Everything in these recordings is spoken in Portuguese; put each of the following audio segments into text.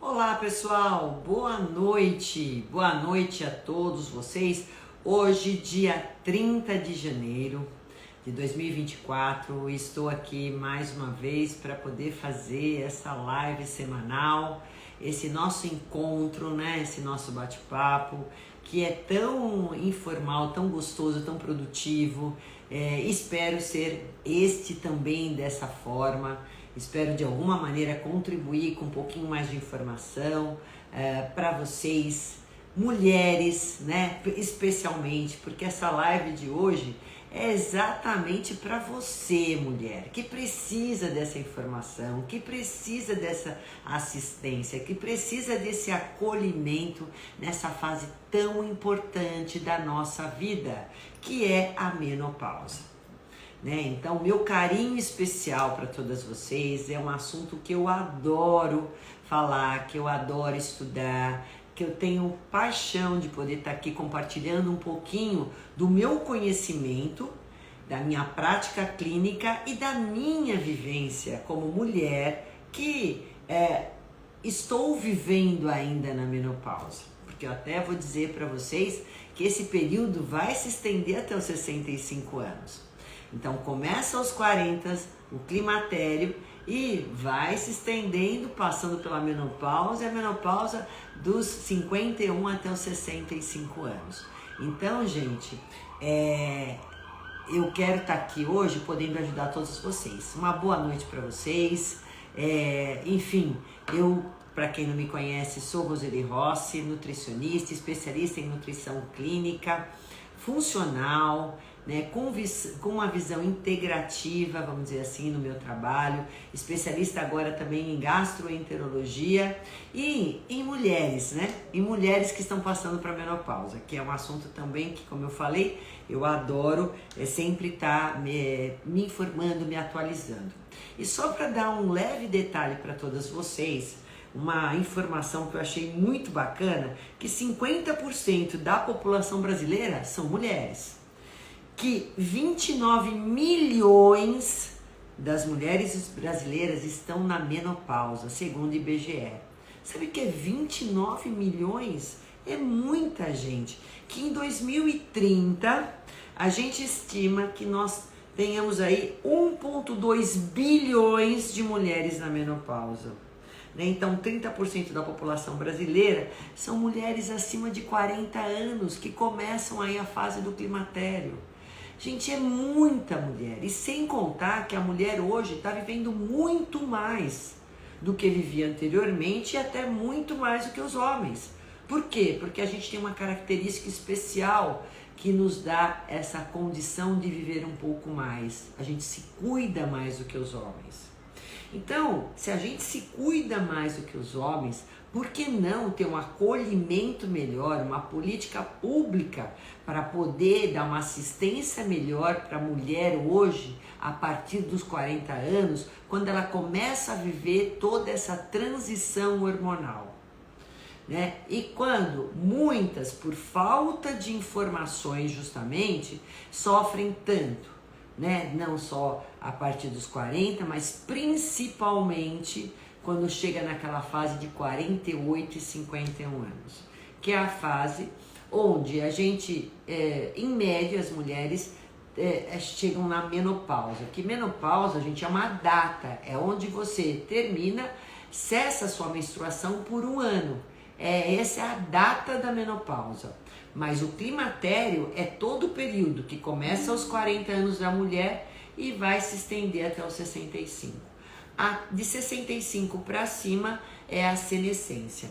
Olá pessoal, boa noite a todos vocês. Hoje, dia 30 de janeiro de 2024, estou aqui mais uma vez para poder fazer essa live semanal, esse nosso encontro, né? Esse nosso bate-papo que é tão informal, tão gostoso, tão produtivo. Espero ser este também dessa forma. Espero de alguma maneira contribuir com um pouquinho mais de informação para vocês, mulheres, né? Especialmente, porque essa live de hoje é exatamente para você, mulher, que precisa dessa informação, que precisa dessa assistência, que precisa desse acolhimento nessa fase tão importante da nossa vida, que é a menopausa. Então, meu carinho especial para todas vocês, é um assunto que eu adoro falar, que eu adoro estudar, que eu tenho paixão de poder estar aqui compartilhando um pouquinho do meu conhecimento, da minha prática clínica e da minha vivência como mulher que estou vivendo ainda na menopausa. Porque eu até vou dizer para vocês que esse período vai se estender até os 65 anos. Então começa aos 40, o climatério, e vai se estendendo, passando pela menopausa, e a menopausa dos 51 até os 65 anos. Então, gente, eu quero estar aqui hoje podendo ajudar todos vocês. Uma boa noite para vocês. Enfim, para quem não me conhece, sou Roseli Rossi, nutricionista, especialista em nutrição clínica, funcional, né, com uma visão integrativa, vamos dizer assim, no meu trabalho, especialista agora também em gastroenterologia e em mulheres, né, em mulheres que estão passando para a menopausa, que é um assunto também que, como eu falei, eu adoro sempre estar me informando, me atualizando. E só para dar um leve detalhe para todas vocês, uma informação que eu achei muito bacana, que 50% da população brasileira são mulheres, que 29 milhões das mulheres brasileiras estão na menopausa, segundo o IBGE. Sabe o que é 29 milhões? É muita gente. Que em 2030 a gente estima que nós tenhamos aí 1,2 bilhões de mulheres na menopausa. Então 30% da população brasileira são mulheres acima de 40 anos que começam aí a fase do climatério. Gente, é muita mulher, e sem contar que a mulher hoje está vivendo muito mais do que vivia anteriormente e até muito mais do que os homens. Por quê? Porque a gente tem uma característica especial que nos dá essa condição de viver um pouco mais. A gente se cuida mais do que os homens. Então, se a gente se cuida mais do que os homens, por que não ter um acolhimento melhor, uma política pública para poder dar uma assistência melhor para a mulher hoje, a partir dos 40 anos, quando ela começa a viver toda essa transição hormonal, né? E quando muitas, por falta de informações justamente, sofrem tanto, né? Não só a partir dos 40, mas principalmente quando chega naquela fase de 48 e 51 anos, que é a fase onde a gente, em média, as mulheres chegam na menopausa. Que menopausa, gente, é uma data, é onde você termina, cessa a sua menstruação por um ano. Essa é a data da menopausa. Mas o climatério é todo o período que começa aos 40 anos da mulher e vai se estender até os 65. De 65 para cima é a senescência,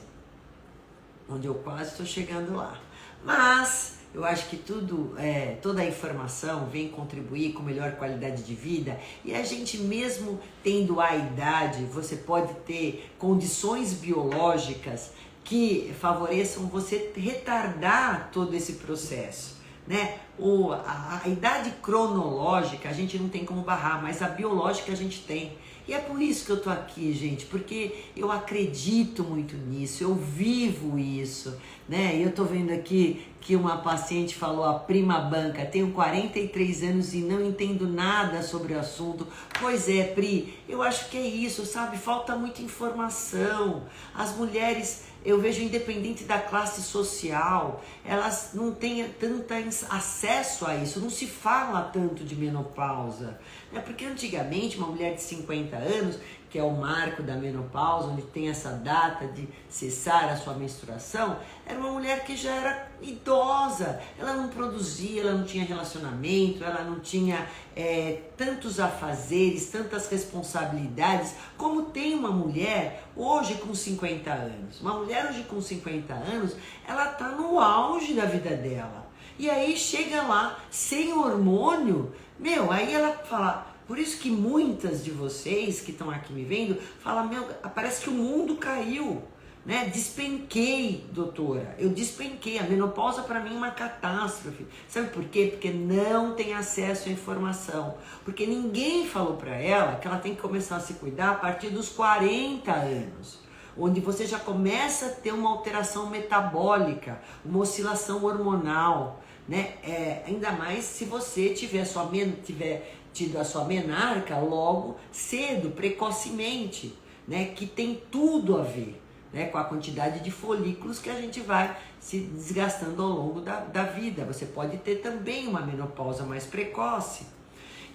onde eu quase estou chegando lá. Mas eu acho que toda a informação vem contribuir com melhor qualidade de vida, e a gente mesmo tendo a idade, você pode ter condições biológicas que favoreçam você retardar todo esse processo, né? A idade cronológica a gente não tem como barrar, mas a biológica a gente tem. E é por isso que eu tô aqui, gente, porque eu acredito muito nisso, eu vivo isso, né? E eu tô vendo aqui que uma paciente falou, a prima banca, tenho 43 anos e não entendo nada sobre o assunto. Pois é, Pri, eu acho que é isso, sabe? Falta muita informação. As mulheres, eu vejo, independente da classe social, elas não têm tanto acesso a isso, não se fala tanto de menopausa. Né? Porque antigamente, uma mulher de 50 anos, que é o marco da menopausa, onde tem essa data de cessar a sua menstruação, era uma mulher que já era idosa, ela não produzia, ela não tinha relacionamento, ela não tinha tantos afazeres, tantas responsabilidades, como tem uma mulher hoje com 50 anos. Uma mulher hoje com 50 anos, ela está no auge da vida dela. E aí chega lá, sem hormônio, aí ela fala... Por isso que muitas de vocês que estão aqui me vendo falam, parece que o mundo caiu, né? Despenquei, doutora, eu despenquei. A menopausa para mim é uma catástrofe. Sabe por quê? Porque não tem acesso à informação. Porque ninguém falou para ela que ela tem que começar a se cuidar a partir dos 40 anos. Onde você já começa a ter uma alteração metabólica, uma oscilação hormonal, né? Ainda mais se você tiver tido a sua menarca logo cedo, precocemente, né? Que tem tudo a ver, né? Com a quantidade de folículos que a gente vai se desgastando ao longo da vida. Você pode ter também uma menopausa mais precoce.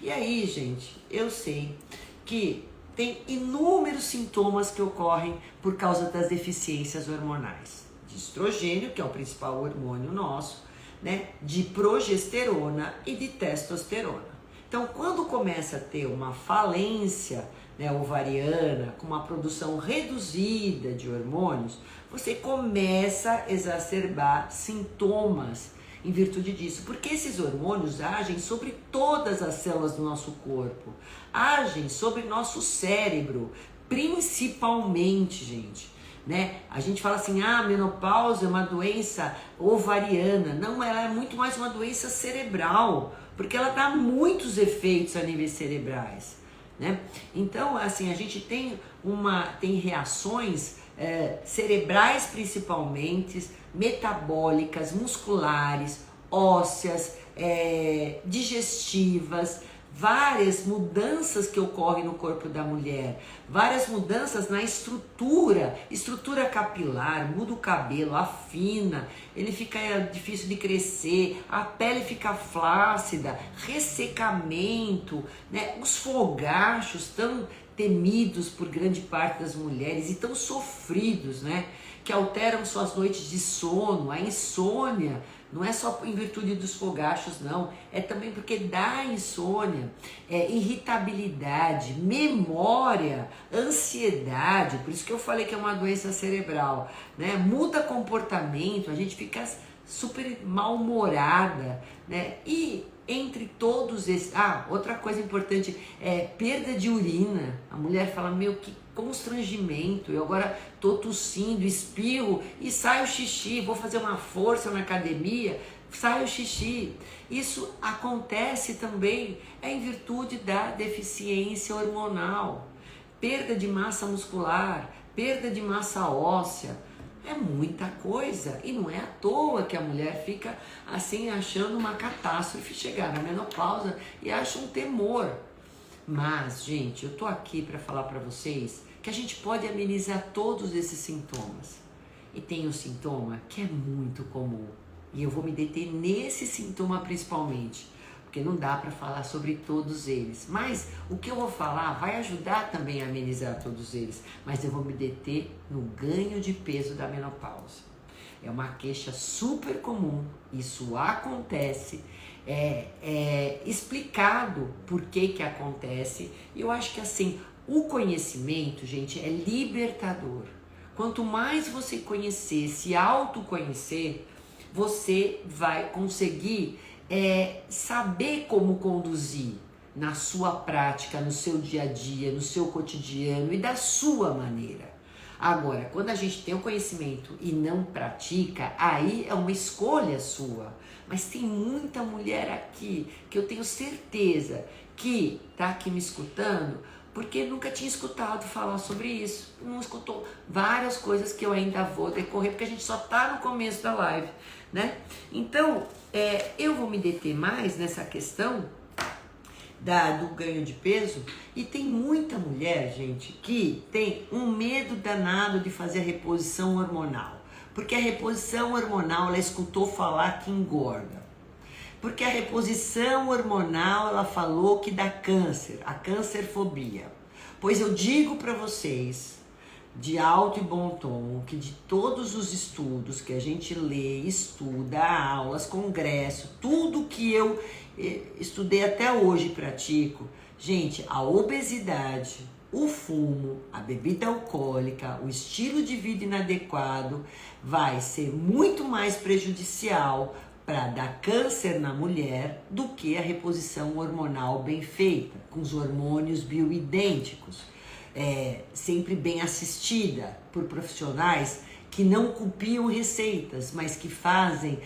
E aí, gente, eu sei que tem inúmeros sintomas que ocorrem por causa das deficiências hormonais. De estrogênio, que é o principal hormônio nosso, né? De progesterona e de testosterona. Então, quando começa a ter uma falência, né, ovariana, com uma produção reduzida de hormônios, você começa a exacerbar sintomas em virtude disso. Porque esses hormônios agem sobre todas as células do nosso corpo, agem sobre nosso cérebro, principalmente, gente. Né? A gente fala assim, menopausa é uma doença ovariana. Não, ela é muito mais uma doença cerebral, porque ela dá muitos efeitos a níveis cerebrais, né? Então, assim, a gente tem reações cerebrais principalmente, metabólicas, musculares, ósseas, digestivas, várias mudanças que ocorrem no corpo da mulher, várias mudanças na estrutura capilar, muda o cabelo, afina, ele fica difícil de crescer, a pele fica flácida, ressecamento, né? Os fogachos tão temidos por grande parte das mulheres e tão sofridos, né? Que alteram suas noites de sono, a insônia. Não é só em virtude dos fogachos, não. É também porque dá insônia, irritabilidade, memória, ansiedade. Por isso que eu falei que é uma doença cerebral, né? Muda comportamento, a gente fica super mal-humorada, né? E entre todos esses... outra coisa importante é perda de urina. A mulher fala, que constrangimento, eu agora tô tossindo, espirro e sai o xixi, vou fazer uma força na academia, sai o xixi. Isso acontece também em virtude da deficiência hormonal, perda de massa muscular, perda de massa óssea. É muita coisa e não é à toa que a mulher fica assim achando uma catástrofe chegar na menopausa e acha um temor. Mas, gente, eu tô aqui para falar para vocês que a gente pode amenizar todos esses sintomas. E tem um sintoma que é muito comum. E eu vou me deter nesse sintoma principalmente, porque não dá para falar sobre todos eles. Mas o que eu vou falar vai ajudar também a amenizar todos eles. Mas eu vou me deter no ganho de peso da menopausa. É uma queixa super comum, isso acontece, é explicado por que acontece. E eu acho que assim, o conhecimento, gente, é libertador. Quanto mais você conhecer, se autoconhecer, você vai conseguir saber como conduzir na sua prática, no seu dia a dia, no seu cotidiano e da sua maneira. Agora, quando a gente tem o conhecimento e não pratica, aí é uma escolha sua. Mas tem muita mulher aqui que eu tenho certeza que está aqui me escutando porque nunca tinha escutado falar sobre isso. Não escutou várias coisas que eu ainda vou decorrer, porque a gente só tá no começo da live, né? Então, eu vou me deter mais nessa questão do ganho de peso, e tem muita mulher, gente, que tem um medo danado de fazer a reposição hormonal, porque a reposição hormonal, ela escutou falar que engorda, porque a reposição hormonal, ela falou que dá câncer, a cancerfobia. Pois eu digo para vocês, de alto e bom tom, que de todos os estudos que a gente lê, estuda, aulas, congresso, tudo que eu estudei até hoje e pratico, gente, a obesidade, o fumo, a bebida alcoólica, o estilo de vida inadequado vai ser muito mais prejudicial para dar câncer na mulher do que a reposição hormonal bem feita, com os hormônios bioidênticos, sempre bem assistida por profissionais que não copiam receitas, mas que fazem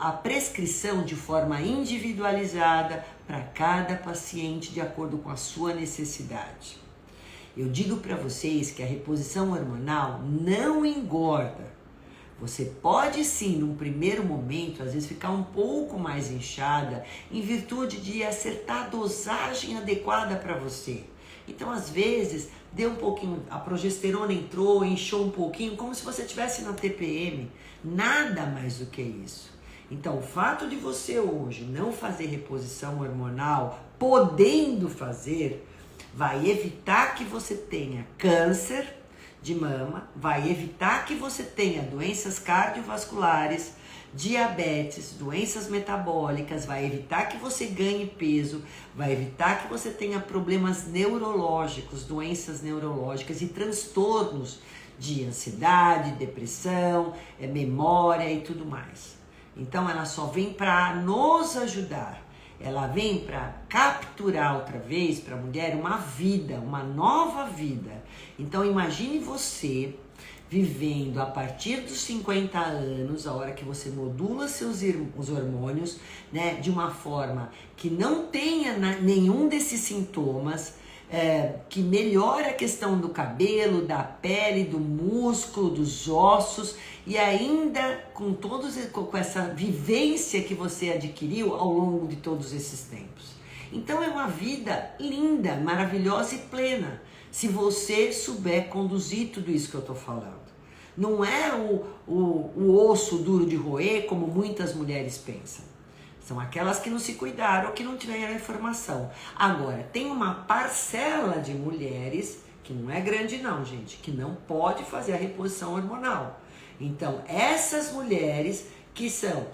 a prescrição de forma individualizada para cada paciente de acordo com a sua necessidade. Eu digo para vocês que a reposição hormonal não engorda. Você pode sim, num primeiro momento, às vezes ficar um pouco mais inchada em virtude de acertar a dosagem adequada para você. Então, às vezes, deu um pouquinho, a progesterona entrou, inchou um pouquinho, como se você estivesse na TPM. Nada mais do que isso. Então, o fato de você hoje não fazer reposição hormonal, podendo fazer, vai evitar que você tenha câncer de mama, vai evitar que você tenha doenças cardiovasculares, diabetes, doenças metabólicas, vai evitar que você ganhe peso, vai evitar que você tenha problemas neurológicos, doenças neurológicas e transtornos de ansiedade, depressão, memória e tudo mais. Então ela só vem para nos ajudar, ela vem para capturar outra vez para a mulher uma vida, uma nova vida. Então imagine você vivendo a partir dos 50 anos, a hora que você modula os hormônios, né, de uma forma que não tenha nenhum desses sintomas, que melhora a questão do cabelo, da pele, do músculo, dos ossos, e ainda com essa vivência que você adquiriu ao longo de todos esses tempos. Então é uma vida linda, maravilhosa e plena, se você souber conduzir tudo isso que eu estou falando. Não é o osso duro de roer, como muitas mulheres pensam. São aquelas que não se cuidaram ou que não tiveram a informação. Agora, tem uma parcela de mulheres, que não é grande não, gente, que não pode fazer a reposição hormonal. Então, essas mulheres que são,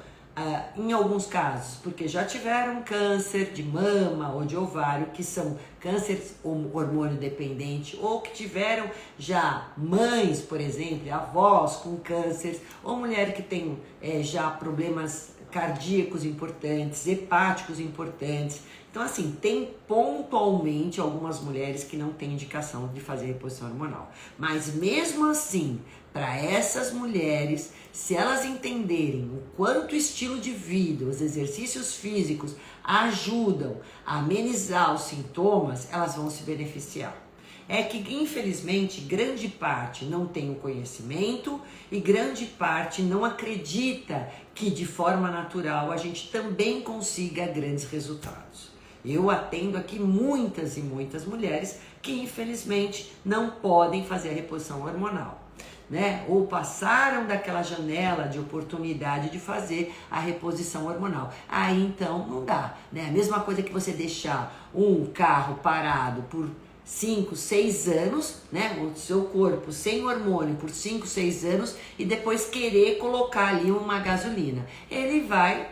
em alguns casos, porque já tiveram câncer de mama ou de ovário, que são câncer hormônio dependente, ou que tiveram já mães, por exemplo, avós com câncer, ou mulher que tem já problemas cardíacos importantes, hepáticos importantes. Então, assim, tem pontualmente algumas mulheres que não têm indicação de fazer reposição hormonal. Mas mesmo assim, para essas mulheres, se elas entenderem o quanto o estilo de vida, os exercícios físicos ajudam a amenizar os sintomas, elas vão se beneficiar. É que, infelizmente, grande parte não tem o conhecimento e grande parte não acredita que, de forma natural, a gente também consiga grandes resultados. Eu atendo aqui muitas e muitas mulheres que, infelizmente, não podem fazer a reposição hormonal, né? Ou passaram daquela janela de oportunidade de fazer a reposição hormonal. Aí, então, não dá, né? A mesma coisa que você deixar um carro parado por 5, 6 anos, né, o seu corpo sem hormônio por 5, 6 anos e depois querer colocar ali uma gasolina. Ele vai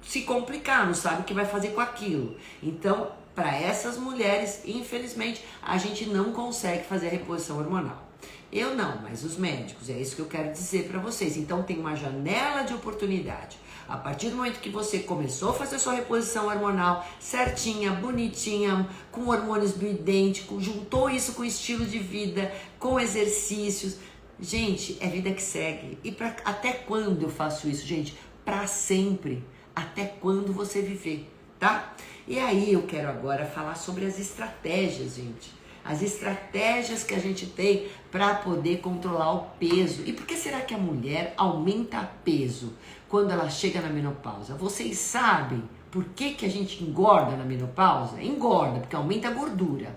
se complicar, não sabe o que vai fazer com aquilo. Então, para essas mulheres, infelizmente, a gente não consegue fazer a reposição hormonal. Eu não, mas os médicos, é isso que eu quero dizer para vocês. Então, tem uma janela de oportunidade. A partir do momento que você começou a fazer sua reposição hormonal certinha, bonitinha, com hormônios bioidênticos, juntou isso com estilo de vida, com exercícios, gente, é vida que segue. E até quando eu faço isso, gente? Para sempre. Até quando você viver, tá? E aí eu quero agora falar sobre as estratégias, gente, as estratégias que a gente tem para poder controlar o peso. E por que será que a mulher aumenta peso quando ela chega na menopausa? Vocês sabem por que a gente engorda na menopausa? Engorda porque aumenta a gordura.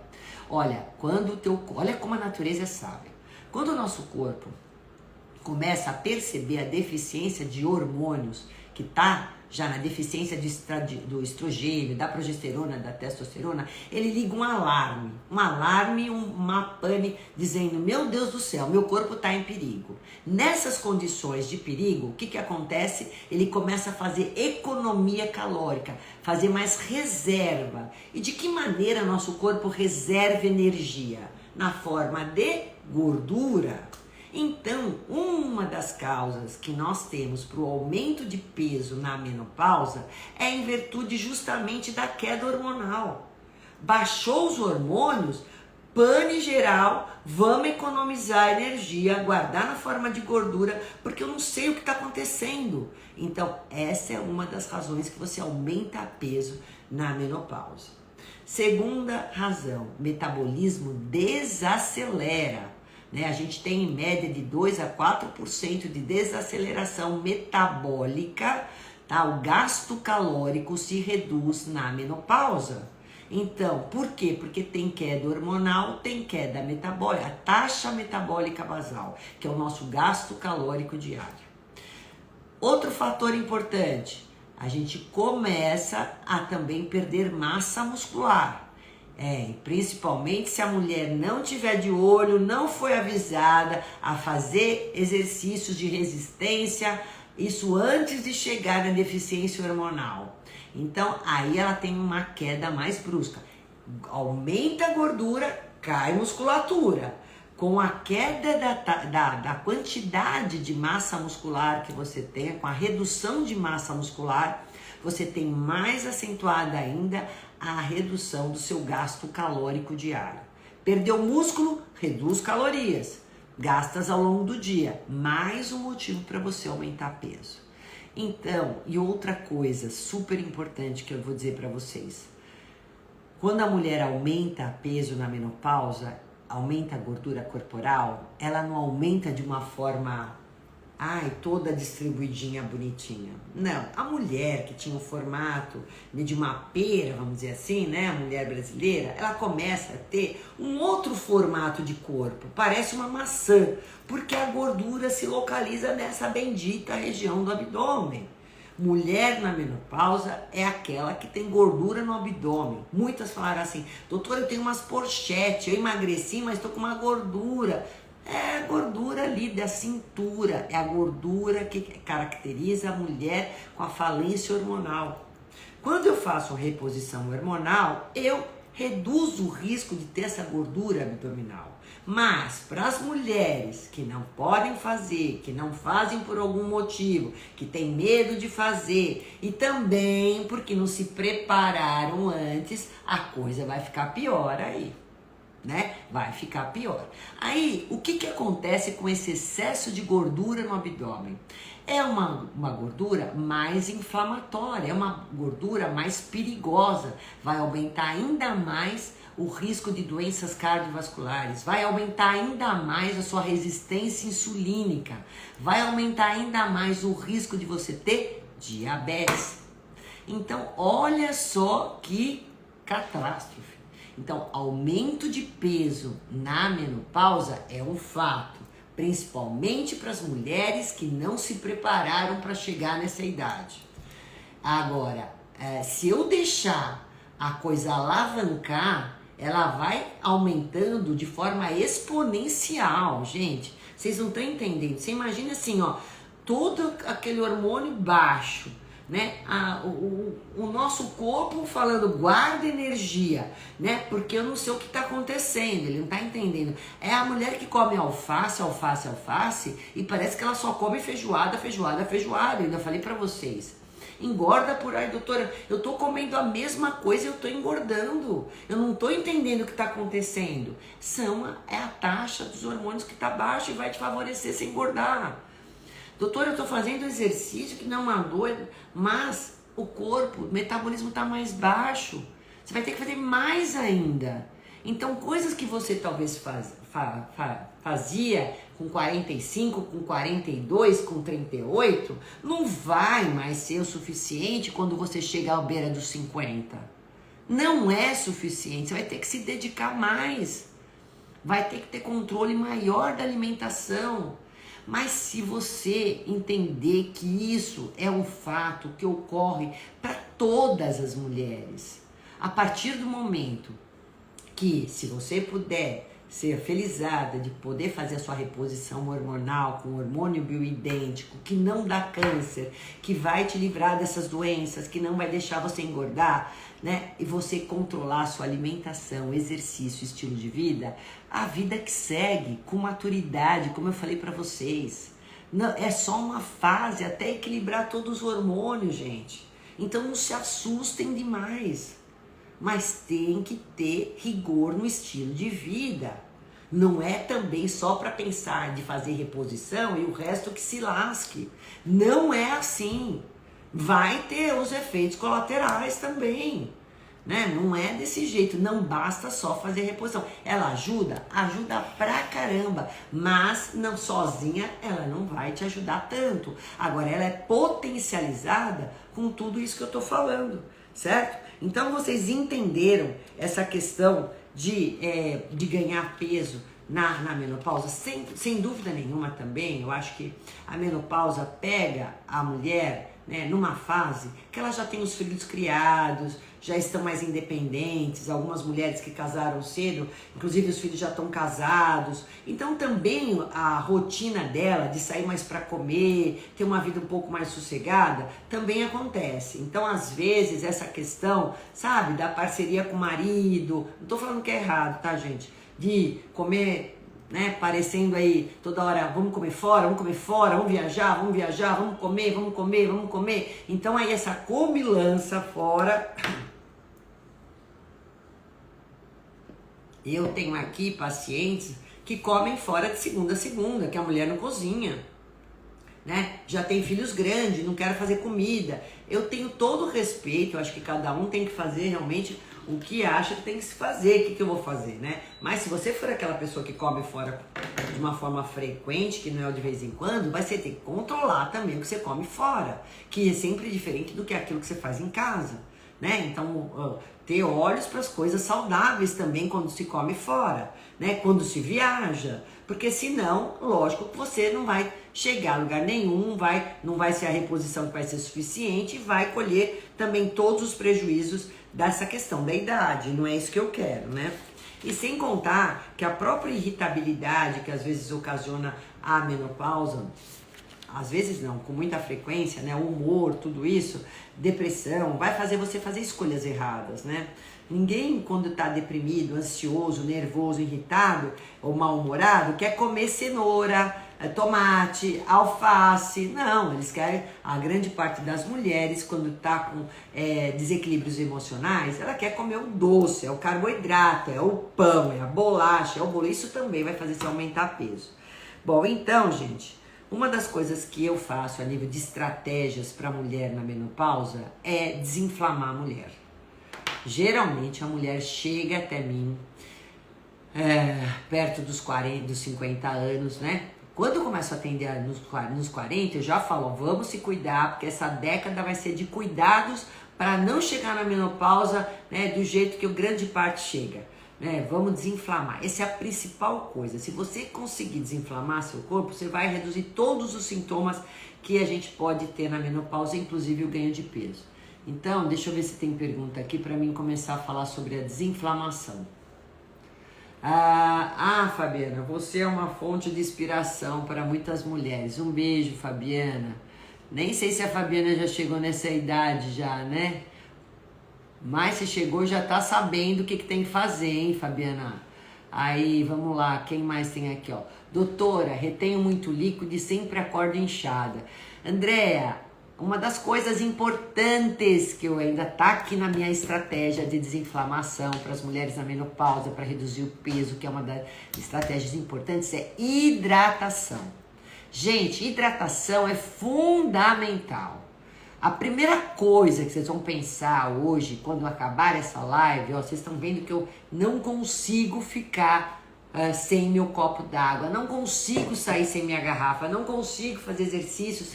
Olha, olha como a natureza é sábia. Quando o nosso corpo começa a perceber a deficiência de hormônios, que está já na deficiência do estrogênio, da progesterona, da testosterona, ele liga um alarme, uma pane, dizendo, meu Deus do céu, meu corpo está em perigo. Nessas condições de perigo, o que acontece? Ele começa a fazer economia calórica, fazer mais reserva. E de que maneira nosso corpo reserva energia? Na forma de gordura. Então, uma das causas que nós temos para o aumento de peso na menopausa é em virtude justamente da queda hormonal. Baixou os hormônios, pane geral, vamos economizar energia, guardar na forma de gordura, porque eu não sei o que está acontecendo. Então, essa é uma das razões que você aumenta peso na menopausa. Segunda razão, metabolismo desacelera. A gente tem em média de 2 a 4% de desaceleração metabólica, tá? O gasto calórico se reduz na menopausa. Então, por quê? Porque tem queda hormonal, tem queda metabólica, a taxa metabólica basal, que é o nosso gasto calórico diário. Outro fator importante, a gente começa a também perder massa muscular. Principalmente se a mulher não tiver de olho, não foi avisada a fazer exercícios de resistência, isso antes de chegar na deficiência hormonal. Então, aí ela tem uma queda mais brusca. Aumenta a gordura, cai musculatura. Com a queda da quantidade de massa muscular que você tem, com a redução de massa muscular, você tem mais acentuada ainda a redução do seu gasto calórico diário. Perdeu músculo, reduz calorias, gastas ao longo do dia. Mais um motivo para você aumentar peso. Então, e outra coisa super importante que eu vou dizer para vocês. Quando a mulher aumenta peso na menopausa, aumenta a gordura corporal, ela não aumenta de uma forma toda distribuidinha, bonitinha. Não, a mulher que tinha o formato de uma pera, vamos dizer assim, né? A mulher brasileira, ela começa a ter um outro formato de corpo, parece uma maçã, porque a gordura se localiza nessa bendita região do abdômen. Mulher na menopausa é aquela que tem gordura no abdômen. Muitas falaram assim, doutora, eu tenho umas pochetes, eu emagreci, mas estou com uma gordura. É a gordura ali da cintura, é a gordura que caracteriza a mulher com a falência hormonal. Quando eu faço a reposição hormonal, eu reduzo o risco de ter essa gordura abdominal. Mas para as mulheres que não podem fazer, que não fazem por algum motivo, que têm medo de fazer e também porque não se prepararam antes, a coisa vai ficar pior aí. Vai ficar pior. Aí, o que acontece com esse excesso de gordura no abdômen? É uma gordura mais inflamatória, é uma gordura mais perigosa, vai aumentar ainda mais o risco de doenças cardiovasculares, vai aumentar ainda mais a sua resistência insulínica, vai aumentar ainda mais o risco de você ter diabetes. Então, olha só que catástrofe. Então, aumento de peso na menopausa é um fato, principalmente para as mulheres que não se prepararam para chegar nessa idade. Agora, se eu deixar a coisa alavancar, ela vai aumentando de forma exponencial, gente. Vocês não estão entendendo. Você imagina assim, todo aquele hormônio baixo, o nosso corpo falando guarda energia, porque eu não sei o que está acontecendo, ele não está entendendo. É a mulher que come alface e parece que ela só come feijoada. Eu ainda falei para vocês, engorda por aí, doutora, eu tô comendo a mesma coisa e eu tô engordando, eu não tô entendendo o que está acontecendo. É a taxa dos hormônios que está baixa e vai te favorecer sem engordar. Doutor, eu estou fazendo exercício que não mandou, mas o metabolismo está mais baixo. Você vai ter que fazer mais ainda. Então, coisas que você talvez fazia com 45, com 42, com 38, não vai mais ser o suficiente quando você chegar à beira dos 50. Não é suficiente, você vai ter que se dedicar mais. Vai ter que ter controle maior da alimentação. Mas se você entender que isso é um fato que ocorre para todas as mulheres, a partir do momento que, se você puder ser felizada de poder fazer a sua reposição hormonal com hormônio bioidêntico, que não dá câncer, que vai te livrar dessas doenças, que não vai deixar você engordar, né? E você controlar a sua alimentação, exercício, estilo de vida, a vida que segue com maturidade, como eu falei para vocês. Não, é só uma fase até equilibrar todos os hormônios, gente. Então não se assustem demais. Mas tem que ter rigor no estilo de vida. Não é também só para pensar de fazer reposição e o resto que se lasque. Não é assim. Vai ter os efeitos colaterais também, né? Não é desse jeito, não basta só fazer reposição. Ela ajuda? Ajuda pra caramba, mas não sozinha ela não vai te ajudar tanto. Agora ela é potencializada com tudo isso que eu tô falando, certo? Então vocês entenderam essa questão de ganhar peso na menopausa? Sem dúvida nenhuma também, eu acho que a menopausa pega a mulher, né, numa fase que ela já tem os filhos criados, já estão mais independentes, algumas mulheres que casaram cedo, inclusive os filhos já estão casados, então também a rotina dela de sair mais para comer, ter uma vida um pouco mais sossegada, também acontece. Então às vezes essa questão, sabe, da parceria com o marido, não tô falando que é errado, tá, gente, de comer, né, parecendo aí toda hora, vamos comer fora, vamos viajar, vamos comer. Então aí essa comilança fora. Eu tenho aqui pacientes que comem fora de segunda a segunda, que a mulher não cozinha, né? Já tem filhos grandes, não quero fazer comida. Eu tenho todo o respeito, eu acho que cada um tem que fazer realmente o que acha que tem que se fazer, o que eu vou fazer, né? Mas se você for aquela pessoa que come fora de uma forma frequente, que não é de vez em quando, você tem que controlar também o que você come fora, que é sempre diferente do que aquilo que você faz em casa, né? Então, ter olhos para as coisas saudáveis também quando se come fora, né? Quando se viaja, porque senão, lógico que você não vai chegar a lugar nenhum, não vai ser a reposição que vai ser suficiente e vai colher também todos os prejuízos dessa questão da idade, não é isso que eu quero, né? E sem contar que a própria irritabilidade que às vezes ocasiona a menopausa, às vezes não, com muita frequência, né? O humor, tudo isso, depressão, vai fazer você fazer escolhas erradas, né? Ninguém, quando tá deprimido, ansioso, nervoso, irritado ou mal-humorado, quer comer cenoura, tomate, alface. Não, eles querem, a grande parte das mulheres, quando tá com desequilíbrios emocionais, ela quer comer o doce, é o carboidrato, é o pão, é a bolacha, é o bolo. Isso também vai fazer você aumentar peso. Bom, então, gente, uma das coisas que eu faço a nível de estratégias para a mulher na menopausa é desinflamar a mulher. Geralmente a mulher chega até mim perto dos 40, dos 50 anos, né? Quando eu começo a atender nos 40, eu já falo, vamos se cuidar, porque essa década vai ser de cuidados para não chegar na menopausa, né, do jeito que a grande parte chega. Né? Vamos desinflamar. Essa é a principal coisa. Se você conseguir desinflamar seu corpo, você vai reduzir todos os sintomas que a gente pode ter na menopausa, inclusive o ganho de peso. Então, deixa eu ver se tem pergunta aqui para mim começar a falar sobre a desinflamação. Fabiana, você é uma fonte de inspiração para muitas mulheres. Um beijo, Fabiana. Nem sei se a Fabiana já chegou nessa idade já, né? Mas se chegou, já tá sabendo o que tem que fazer, hein, Fabiana? Aí, vamos lá, quem mais tem aqui, ó? Doutora, retenho muito líquido e sempre acordo inchada. Andréa, uma das coisas importantes que eu ainda tá aqui na minha estratégia de desinflamação para as mulheres na menopausa, para reduzir o peso, que é uma das estratégias importantes, é hidratação. Gente, hidratação é fundamental. A primeira coisa que vocês vão pensar hoje, quando acabar essa live, ó, vocês estão vendo que eu não consigo ficar sem meu copo d'água, não consigo sair sem minha garrafa, não consigo fazer exercício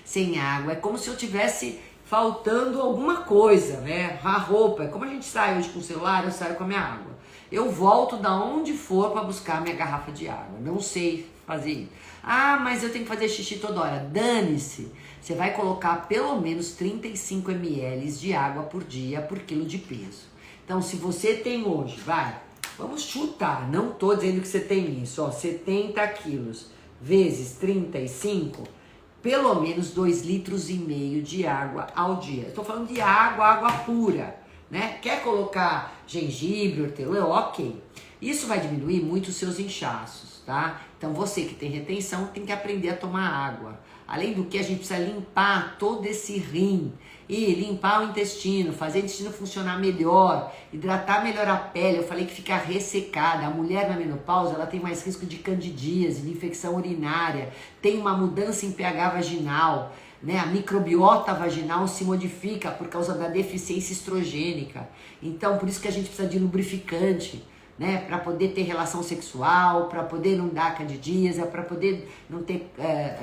sem água. É como se eu tivesse faltando alguma coisa, né? A roupa, é como a gente sai hoje com o celular, eu saio com a minha água. Eu volto da onde for para buscar minha garrafa de água. Não sei fazer isso. Ah, mas eu tenho que fazer xixi toda hora. Dane-se. Você vai colocar pelo menos 35 ml de água por dia por quilo de peso. Então, se você tem hoje, vamos chutar. Não tô dizendo que você tem isso, ó, 70 quilos vezes 35, pelo menos 2,5 litros de água ao dia. Estou falando de água pura. Né? Quer colocar gengibre, hortelã? Ok. Isso vai diminuir muito os seus inchaços, tá? Então você que tem retenção tem que aprender a tomar água. Além do que, a gente precisa limpar todo esse rim e limpar o intestino, fazer o intestino funcionar melhor, hidratar melhor a pele. Eu falei que fica ressecada. A mulher na menopausa, ela tem mais risco de candidíase, de infecção urinária, tem uma mudança em pH vaginal. Né? A microbiota vaginal se modifica por causa da deficiência estrogênica. Então, por isso que a gente precisa de lubrificante, né? Para poder ter relação sexual, para poder não dar candidíase, para poder não ter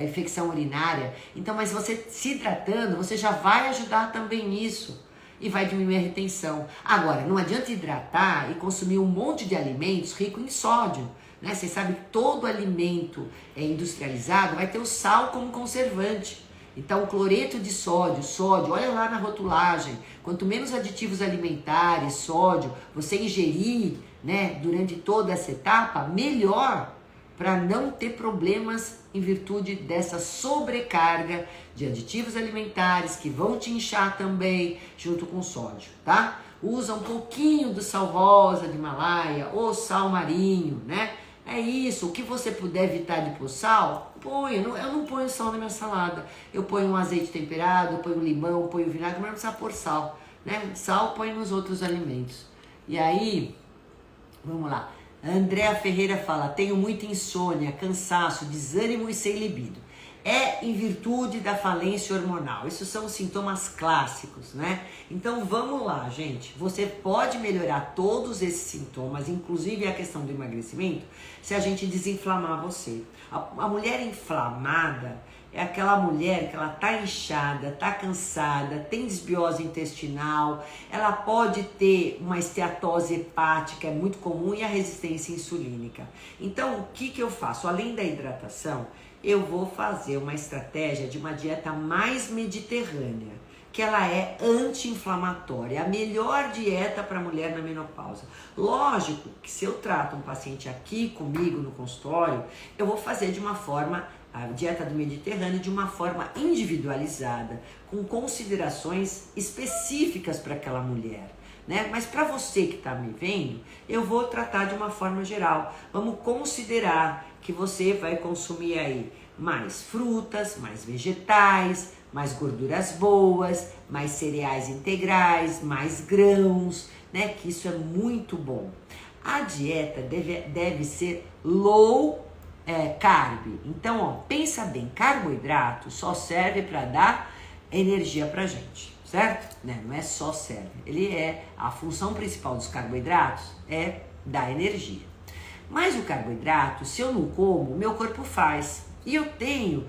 infecção urinária. Então, mas você se hidratando, você já vai ajudar também nisso e vai diminuir a retenção. Agora, não adianta hidratar e consumir um monte de alimentos ricos em sódio. Né? Você sabe que todo alimento industrializado vai ter o sal como conservante. Então, cloreto de sódio, olha lá na rotulagem, quanto menos aditivos alimentares, sódio, você ingerir, né, durante toda essa etapa, melhor, para não ter problemas em virtude dessa sobrecarga de aditivos alimentares que vão te inchar também, junto com o sódio, tá? Usa um pouquinho do sal rosa de Himalaia ou sal marinho, né? É isso, o que você puder evitar de pôr sal, põe. Eu não ponho sal na minha salada. Eu ponho um azeite temperado, eu ponho limão, eu ponho vinagre, mas não precisa pôr sal. Né? Sal põe nos outros alimentos. E aí, vamos lá. A Andréa Ferreira fala, tenho muita insônia, cansaço, desânimo e sem libido. É em virtude da falência hormonal. Esses são os sintomas clássicos, né? Então vamos lá, gente. Você pode melhorar todos esses sintomas, inclusive a questão do emagrecimento, se a gente desinflamar você. A mulher inflamada é aquela mulher que ela tá inchada, tá cansada, tem desbiose intestinal, ela pode ter uma esteatose hepática, é muito comum, e a resistência insulínica. Então, o que eu faço? Além da hidratação, eu vou fazer uma estratégia de uma dieta mais mediterrânea, que ela é anti-inflamatória, a melhor dieta para a mulher na menopausa. Lógico que se eu trato um paciente aqui comigo no consultório, eu vou fazer de uma forma, a dieta do Mediterrâneo, de uma forma individualizada, com considerações específicas para aquela mulher. Né? Mas para você que está me vendo, eu vou tratar de uma forma geral. Vamos considerar que você vai consumir aí mais frutas, mais vegetais, mais gorduras boas, mais cereais integrais, mais grãos, né? Que isso é muito bom. A dieta deve ser low carb. Então, ó, pensa bem, carboidrato só serve para dar energia pra gente, certo? Né? Não é só serve. A função principal dos carboidratos é dar energia. Mas o carboidrato, se eu não como, meu corpo faz. E eu tenho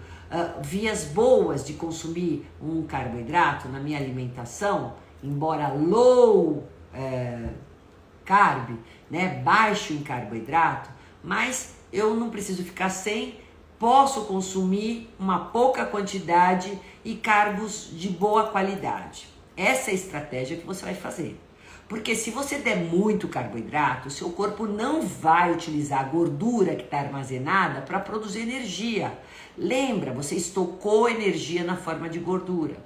vias boas de consumir um carboidrato na minha alimentação, embora low carb, né, baixo em carboidrato, mas eu não preciso ficar sem, posso consumir uma pouca quantidade e carbos de boa qualidade. Essa é a estratégia que você vai fazer. Porque se você der muito carboidrato, o seu corpo não vai utilizar a gordura que está armazenada para produzir energia. Lembra, você estocou energia na forma de gordura.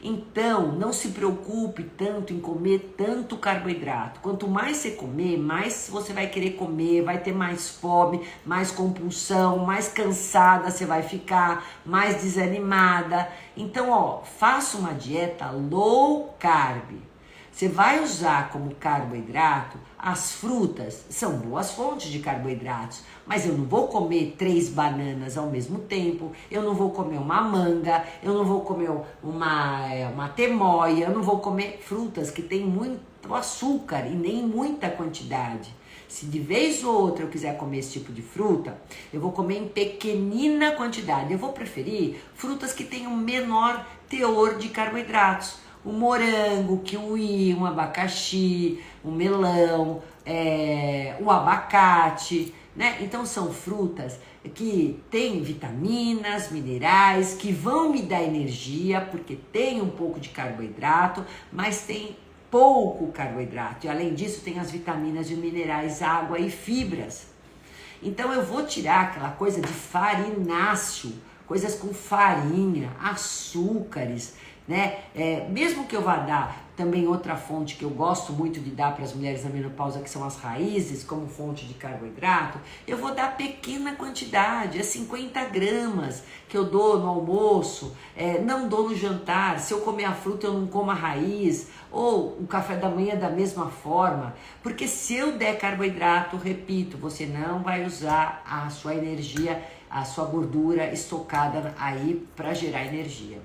Então, não se preocupe tanto em comer tanto carboidrato. Quanto mais você comer, mais você vai querer comer, vai ter mais fome, mais compulsão, mais cansada você vai ficar, mais desanimada. Então, ó, faça uma dieta low carb. Você vai usar como carboidrato as frutas, são boas fontes de carboidratos, mas eu não vou comer 3 bananas ao mesmo tempo, eu não vou comer uma manga, eu não vou comer uma temoia, eu não vou comer frutas que tem muito açúcar e nem muita quantidade. Se de vez ou outra eu quiser comer esse tipo de fruta, eu vou comer em pequenina quantidade. Eu vou preferir frutas que tenham menor teor de carboidratos. O morango, o kiwi, um abacaxi, um melão, o abacate, né? Então são frutas que têm vitaminas, minerais, que vão me dar energia, porque tem um pouco de carboidrato, mas tem pouco carboidrato. E além disso tem as vitaminas e minerais, água e fibras. Então eu vou tirar aquela coisa de farináceo, coisas com farinha, açúcares, né? Mesmo que eu vá dar também outra fonte que eu gosto muito de dar para as mulheres na menopausa, que são as raízes, como fonte de carboidrato, eu vou dar pequena quantidade, 50 gramas que eu dou no almoço, não dou no jantar. Se eu comer a fruta, eu não como a raiz, ou o café da manhã da mesma forma, porque se eu der carboidrato, repito, você não vai usar a sua energia, a sua gordura estocada aí para gerar energia.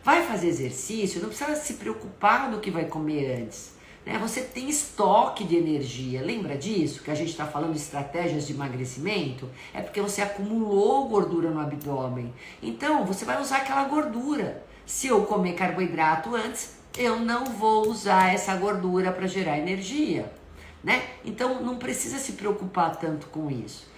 Vai fazer exercício, não precisa se preocupar no que vai comer antes, né? Você tem estoque de energia, lembra disso? Que a gente está falando de estratégias de emagrecimento? É porque você acumulou gordura no abdômen, então você vai usar aquela gordura. Se eu comer carboidrato antes, eu não vou usar essa gordura para gerar energia, né? Então não precisa se preocupar tanto com isso.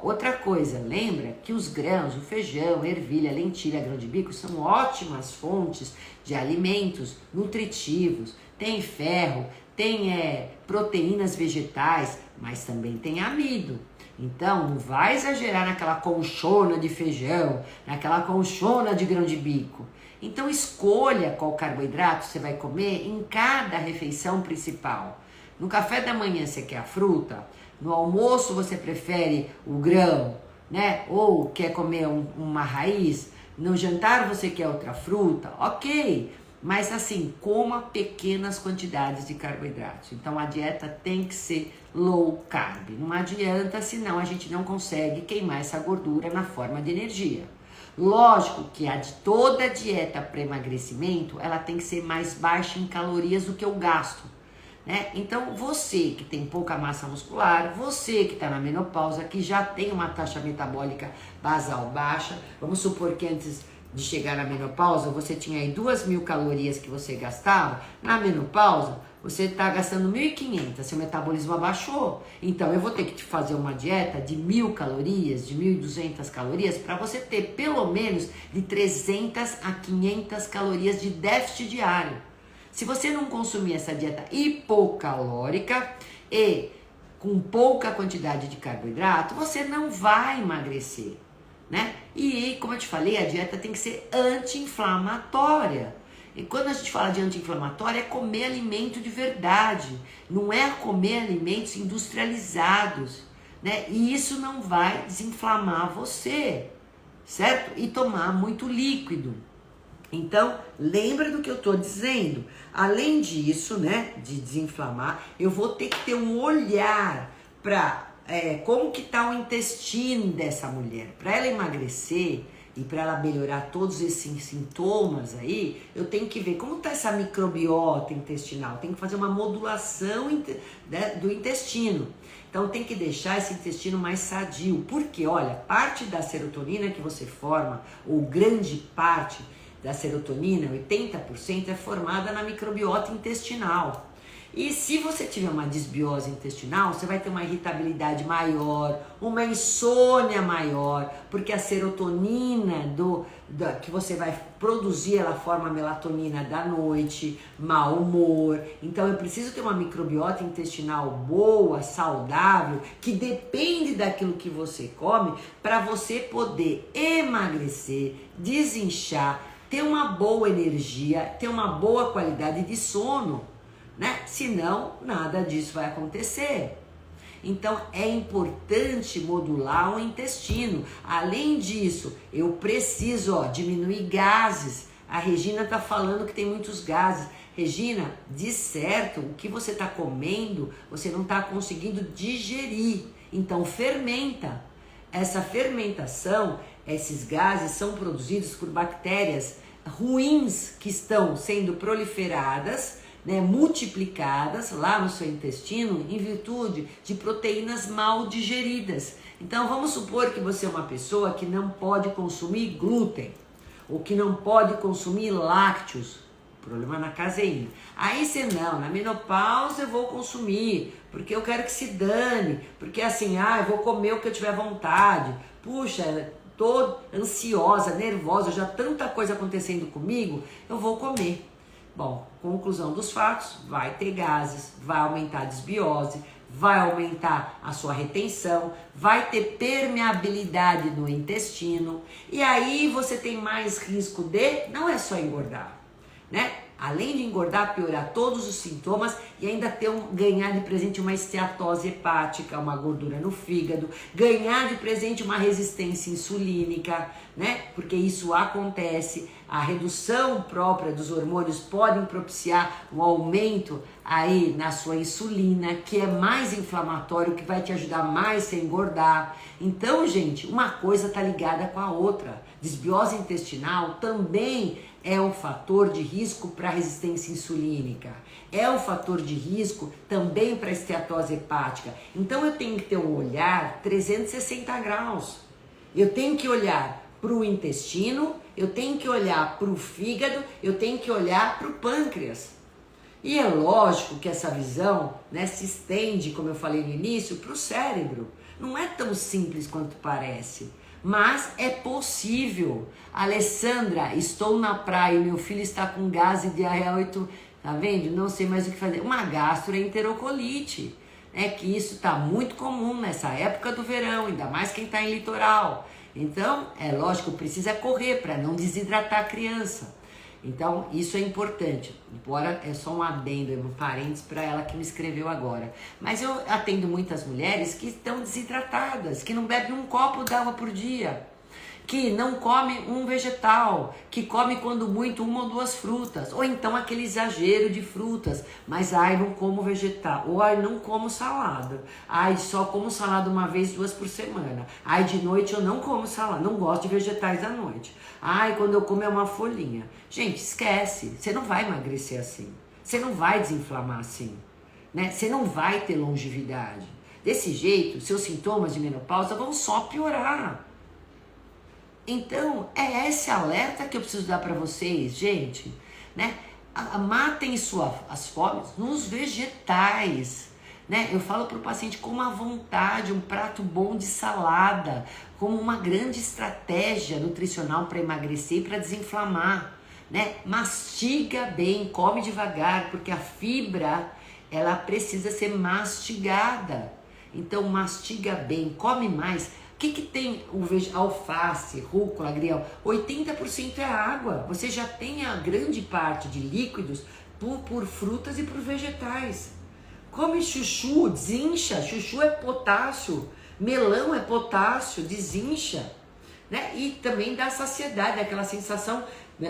Outra coisa, lembra que os grãos, o feijão, ervilha, lentilha, grão de bico são ótimas fontes de alimentos nutritivos. Tem ferro, tem proteínas vegetais, mas também tem amido. Então não vai exagerar naquela conchona de feijão, naquela conchona de grão de bico. Então escolha qual carboidrato você vai comer em cada refeição principal. No café da manhã você quer a fruta, no almoço você prefere o grão, né? Ou quer comer uma raiz, no jantar você quer outra fruta, ok. Mas assim, coma pequenas quantidades de carboidratos. Então a dieta tem que ser low carb. Não adianta, senão a gente não consegue queimar essa gordura na forma de energia. Lógico que toda dieta para emagrecimento, ela tem que ser mais baixa em calorias do que o gasto, né? Então você que tem pouca massa muscular, você que está na menopausa, que já tem uma taxa metabólica basal baixa, vamos supor que antes de chegar na menopausa, você tinha aí 2.000 calorias que você gastava, na menopausa você está gastando 1.500, seu metabolismo abaixou, então eu vou ter que te fazer uma dieta de 1.000 calorias, de 1.200 calorias, para você ter pelo menos de 300 a 500 calorias de déficit diário. Se você não consumir essa dieta hipocalórica e com pouca quantidade de carboidrato, você não vai emagrecer, né? E como eu te falei, a dieta tem que ser anti-inflamatória. E quando a gente fala de anti-inflamatória, é comer alimento de verdade, não é comer alimentos industrializados, né? E isso não vai desinflamar você, certo? E tomar muito líquido. Então, lembra do que eu estou dizendo. Além disso, né, de desinflamar, eu vou ter que ter um olhar para como que está o intestino dessa mulher. Para ela emagrecer e para ela melhorar todos esses sintomas aí, eu tenho que ver como está essa microbiota intestinal. Tem que fazer uma modulação do intestino. Então tem que deixar esse intestino mais sadio. Porque, olha, parte da serotonina que você forma, ou grande parte da serotonina, 80%, é formada na microbiota intestinal. E se você tiver uma desbiose intestinal, você vai ter uma irritabilidade maior, uma insônia maior, porque a serotonina que você vai produzir, ela forma a melatonina da noite, mau humor. Então eu preciso ter uma microbiota intestinal boa, saudável, que depende daquilo que você come, para você poder emagrecer, desinchar, ter uma boa energia, ter uma boa qualidade de sono, né? Senão, nada disso vai acontecer. Então, é importante modular o intestino. Além disso, eu preciso diminuir gases, A Regina tá falando que tem muitos gases. Regina, de certo, o que você tá comendo, você não tá conseguindo digerir. Então fermenta. Essa fermentação, esses gases são produzidos por bactérias ruins que estão sendo proliferadas, né, multiplicadas lá no seu intestino em virtude de proteínas mal digeridas. Então vamos supor que você é uma pessoa que não pode consumir glúten ou que não pode consumir lácteos, problema na caseína. Aí você não, na menopausa eu vou consumir, porque eu quero que se dane, porque assim, eu vou comer o que eu tiver vontade. Puxa, tô ansiosa, nervosa, já tanta coisa acontecendo comigo, eu vou comer. Bom, conclusão dos fatos, vai ter gases, vai aumentar a desbiose, vai aumentar a sua retenção, vai ter permeabilidade no intestino, e aí você tem mais risco de, não é só engordar, né? Além de engordar, piorar todos os sintomas e ainda ter ganhar de presente uma esteatose hepática, uma gordura no fígado, ganhar de presente uma resistência insulínica, né? Porque isso acontece, a redução própria dos hormônios pode propiciar um aumento aí na sua insulina, que é mais inflamatório, que vai te ajudar mais a engordar. Então, gente, uma coisa tá ligada com a outra. Desbiose intestinal também é um fator de risco para resistência insulínica, é um fator de risco também para esteatose hepática. Então eu tenho que ter um olhar 360 graus. Eu tenho que olhar para o intestino, eu tenho que olhar para o fígado, eu tenho que olhar para o pâncreas. E é lógico que essa visão, né, se estende, como eu falei no início, para o cérebro. Não é tão simples quanto parece. Mas é possível. Alessandra, estou na praia e meu filho está com gás e diarreia 8, tá vendo? Não sei mais o que fazer. Uma gastroenterocolite, né? Que isso está muito comum nessa época do verão, ainda mais quem está em litoral. Então, é lógico, precisa correr para não desidratar a criança. Então, isso é importante, embora é só um adendo, um parênteses para ela que me escreveu agora. Mas eu atendo muitas mulheres que estão desidratadas, que não bebem um copo d'água por dia, que não come um vegetal, que come quando muito uma ou duas frutas, ou então aquele exagero de frutas, mas não como vegetal, ou não como salada, só como salada uma vez, 2 por semana, de noite eu não como salada, não gosto de vegetais à noite, quando eu como é uma folhinha. Gente, esquece, você não vai emagrecer assim, você não vai desinflamar assim, né? Você não vai ter longevidade. Desse jeito, seus sintomas de menopausa vão só piorar. Então, é esse alerta que eu preciso dar para vocês, gente, né? Matem as fomes nos vegetais, né? Eu falo para o paciente com uma vontade, um prato bom de salada, como uma grande estratégia nutricional para emagrecer e para desinflamar, né? Mastiga bem, come devagar, porque a fibra, ela precisa ser mastigada. Então, mastiga bem, come mais. O que tem alface, rúcula, agrião? 80% é água. Você já tem a grande parte de líquidos por frutas e por vegetais. Come chuchu, desincha. Chuchu é potássio. Melão é potássio, desincha. Né? E também dá saciedade, aquela sensação,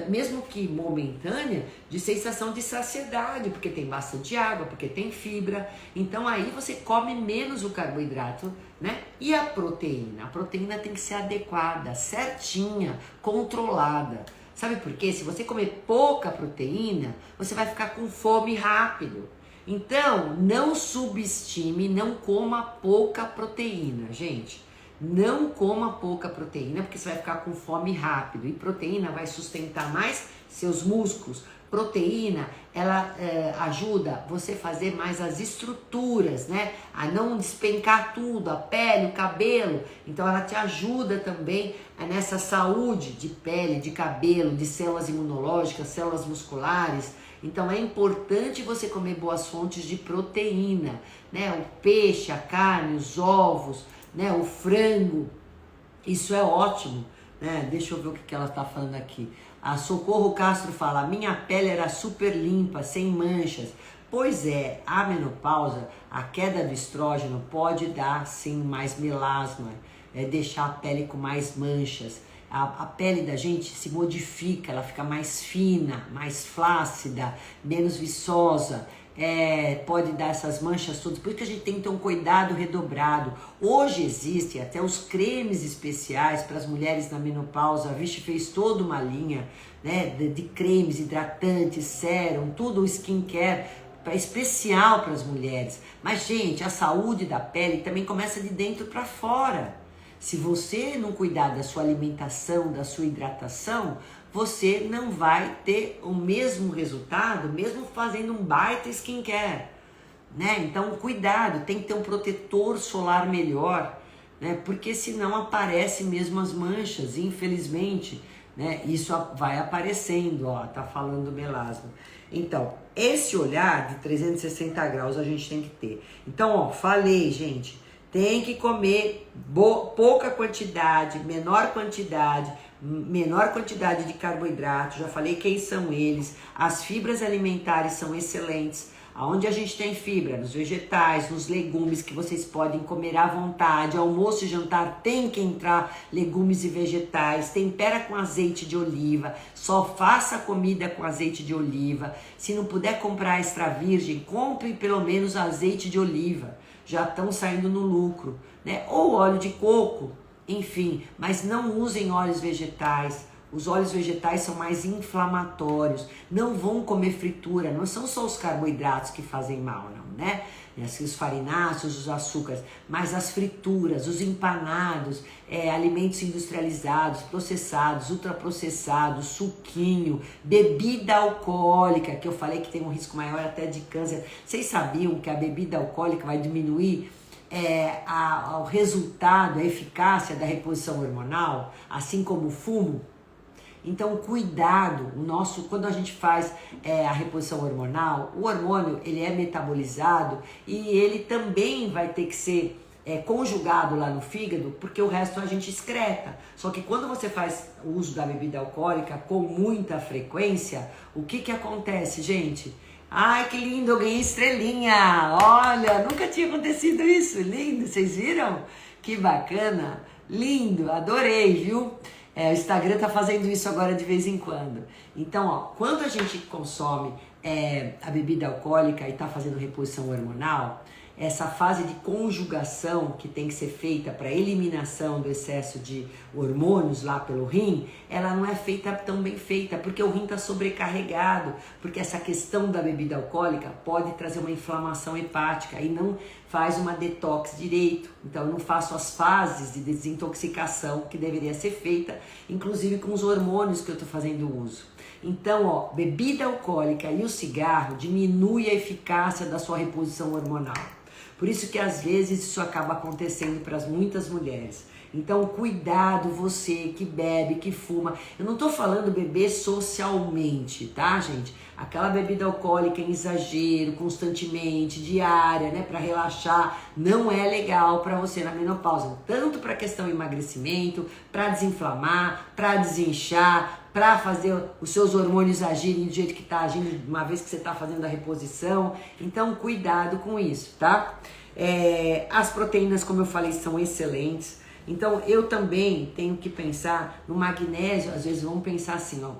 mesmo que momentânea, de sensação de saciedade, porque tem bastante água, porque tem fibra. Então aí você come menos o carboidrato, né? E a proteína tem que ser adequada, certinha, controlada. Sabe por quê? Se você comer pouca proteína, você vai ficar com fome rápido. Então, não subestime, não coma pouca proteína, gente. Não coma pouca proteína, porque você vai ficar com fome rápido. E proteína vai sustentar mais seus músculos. Proteína, ela ajuda você a fazer mais as estruturas, né? A não despencar tudo, a pele, o cabelo. Então ela te ajuda também nessa saúde de pele, de cabelo, de células imunológicas, células musculares. Então é importante você comer boas fontes de proteína, né? O peixe, a carne, os ovos, né? O frango. Isso é ótimo, né? Deixa eu ver o que ela está falando aqui. A Socorro Castro fala: minha pele era super limpa, sem manchas. Pois é, a menopausa, a queda do estrógeno pode dar sim mais melasma, deixar a pele com mais manchas. A pele da gente se modifica, ela fica mais fina, mais flácida, menos viçosa. Pode dar essas manchas todas, por isso que a gente tem que ter um cuidado redobrado. Hoje existem até os cremes especiais para as mulheres na menopausa. A Vichy fez toda uma linha, né, de cremes, hidratantes, sérum, tudo skincare especial para as mulheres. Mas, gente, a saúde da pele também começa de dentro para fora. Se você não cuidar da sua alimentação, da sua hidratação, você não vai ter o mesmo resultado, mesmo fazendo um baita skincare, né? Então, cuidado, tem que ter um protetor solar melhor, né? Porque senão aparecem mesmo as manchas, infelizmente, né? Isso vai aparecendo, ó, tá falando melasma. Então, esse olhar de 360 graus a gente tem que ter. Então, ó, falei, gente, tem que comer pouca quantidade, menor quantidade de carboidrato. Já falei quem são eles. As fibras alimentares são excelentes. Aonde a gente tem fibra? Nos vegetais, nos legumes que vocês podem comer à vontade. Almoço e jantar tem que entrar legumes e vegetais. Tempera com azeite de oliva. Só faça comida com azeite de oliva. Se não puder comprar extra virgem, compre pelo menos azeite de oliva. Já estão saindo no lucro, né? Ou óleo de coco, enfim, mas não usem óleos vegetais. Os óleos vegetais são mais inflamatórios. Não vão comer fritura, não são só os carboidratos que fazem mal, não, né? Os farináceos, os açúcares, mas as frituras, os empanados, alimentos industrializados, processados, ultraprocessados, suquinho, bebida alcoólica, que eu falei que tem um risco maior até de câncer. Vocês sabiam que a bebida alcoólica vai diminuir o resultado, a eficácia da reposição hormonal, assim como o fumo? Então, cuidado, quando a gente faz a reposição hormonal, o hormônio ele é metabolizado e ele também vai ter que ser conjugado lá no fígado, porque o resto a gente excreta. Só que quando você faz o uso da bebida alcoólica com muita frequência, o que acontece, gente? Ai, que lindo, eu ganhei estrelinha! Olha, nunca tinha acontecido isso, lindo, vocês viram? Que bacana, lindo, adorei, viu? O Instagram tá fazendo isso agora de vez em quando. Então, ó, quando a gente consome a bebida alcoólica e tá fazendo reposição hormonal, essa fase de conjugação que tem que ser feita para eliminação do excesso de hormônios lá pelo rim, ela não é feita tão bem feita, porque o rim está sobrecarregado, porque essa questão da bebida alcoólica pode trazer uma inflamação hepática e não faz uma detox direito. Então eu não faço as fases de desintoxicação que deveria ser feita, inclusive com os hormônios que eu estou fazendo uso. Então, ó, bebida alcoólica e o cigarro diminui a eficácia da sua reposição hormonal. Por isso que às vezes isso acaba acontecendo para muitas mulheres. Então, cuidado você que bebe, que fuma. Eu não tô falando beber socialmente, tá, gente? Aquela bebida alcoólica em exagero, constantemente, diária, né, para relaxar, não é legal para você na menopausa. Tanto para questão emagrecimento, para desinflamar, para desinchar, para fazer os seus hormônios agirem do jeito que tá agindo, uma vez que você tá fazendo a reposição. Então, cuidado com isso, tá? As proteínas, como eu falei, são excelentes. Então, eu também tenho que pensar no magnésio. Às vezes vamos pensar assim, ó,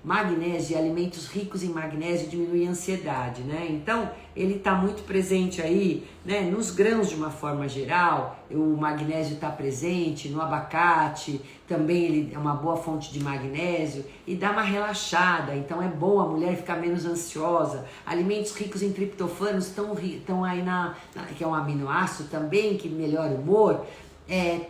magnésio e alimentos ricos em magnésio diminuem a ansiedade, né? Então, ele está muito presente aí, né? Nos grãos de uma forma geral, o magnésio está presente, no abacate, também ele é uma boa fonte de magnésio e dá uma relaxada, então é bom a mulher ficar menos ansiosa. Alimentos ricos em triptofano estão aí que é um aminoácido também que melhora o humor,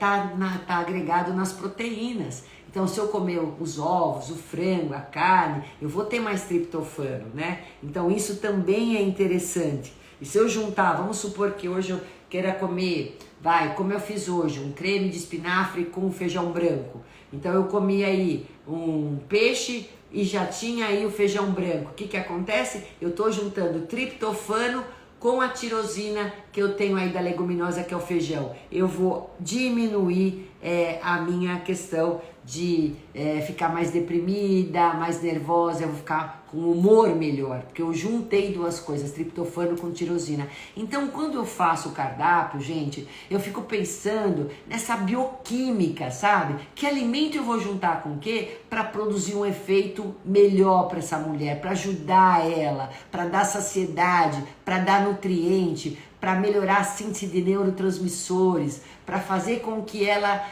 tá agregado nas proteínas. Então, se eu comer os ovos, o frango, a carne, eu vou ter mais triptofano, né? Então, isso também é interessante. E se eu juntar, vamos supor que hoje eu queira comer, como eu fiz hoje, um creme de espinafre com feijão branco. Então, eu comi aí um peixe e já tinha aí o feijão branco. O que acontece? Eu tô juntando triptofano com a tirosina que eu tenho aí da leguminosa, que é o feijão. Eu vou diminuir a minha questão de ficar mais deprimida, mais nervosa, eu vou ficar com humor melhor, porque eu juntei duas coisas, triptofano com tirosina. Então, quando eu faço o cardápio, gente, eu fico pensando nessa bioquímica, sabe? Que alimento eu vou juntar com o quê? Para produzir um efeito melhor para essa mulher, para ajudar ela, para dar saciedade, para dar nutriente, para melhorar a síntese de neurotransmissores, para fazer com que ela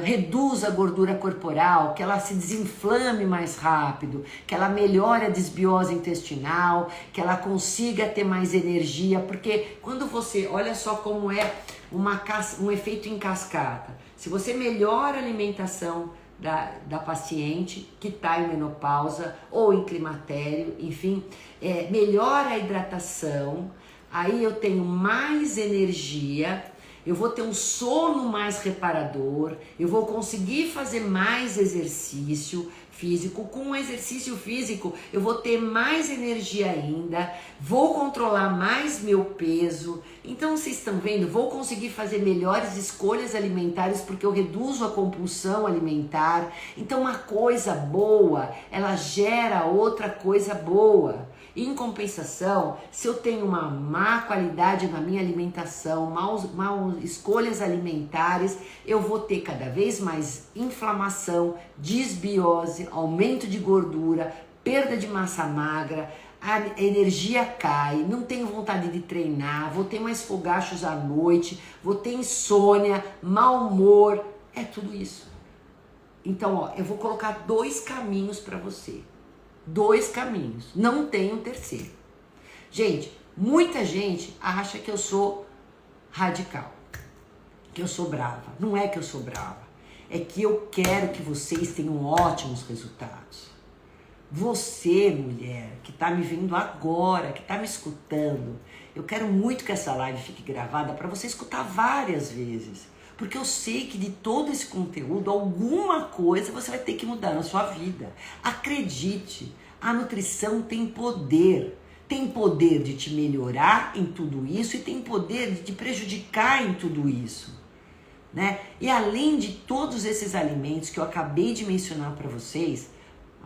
reduza a gordura corporal, que ela se desinflame mais rápido, que ela melhore a desbiose intestinal, que ela consiga ter mais energia, porque quando você, olha só como é um efeito em cascata, se você melhora a alimentação da paciente que está em menopausa ou em climatério, enfim, melhora a hidratação, aí eu tenho mais energia, eu vou ter um sono mais reparador, eu vou conseguir fazer mais exercício físico. Com o exercício físico eu vou ter mais energia ainda, vou controlar mais meu peso. Então vocês estão vendo, vou conseguir fazer melhores escolhas alimentares porque eu reduzo a compulsão alimentar. Então uma coisa boa, ela gera outra coisa boa. Em compensação, se eu tenho uma má qualidade na minha alimentação, mal escolhas alimentares, eu vou ter cada vez mais inflamação, desbiose, aumento de gordura, perda de massa magra, a energia cai, não tenho vontade de treinar, vou ter mais fogachos à noite, vou ter insônia, mau humor, é tudo isso. Então, ó, eu vou colocar 2 caminhos para você. 2 caminhos, não tem um terceiro. Gente, muita gente acha que eu sou radical, que eu sou brava. Não é que eu sou brava, é que eu quero que vocês tenham ótimos resultados. Você, mulher, que tá me vendo agora, que tá me escutando, eu quero muito que essa live fique gravada para você escutar várias vezes. Porque eu sei que de todo esse conteúdo, alguma coisa você vai ter que mudar na sua vida. Acredite, a nutrição tem poder. Tem poder de te melhorar em tudo isso e tem poder de te prejudicar em tudo isso. Né? E além de todos esses alimentos que eu acabei de mencionar para vocês,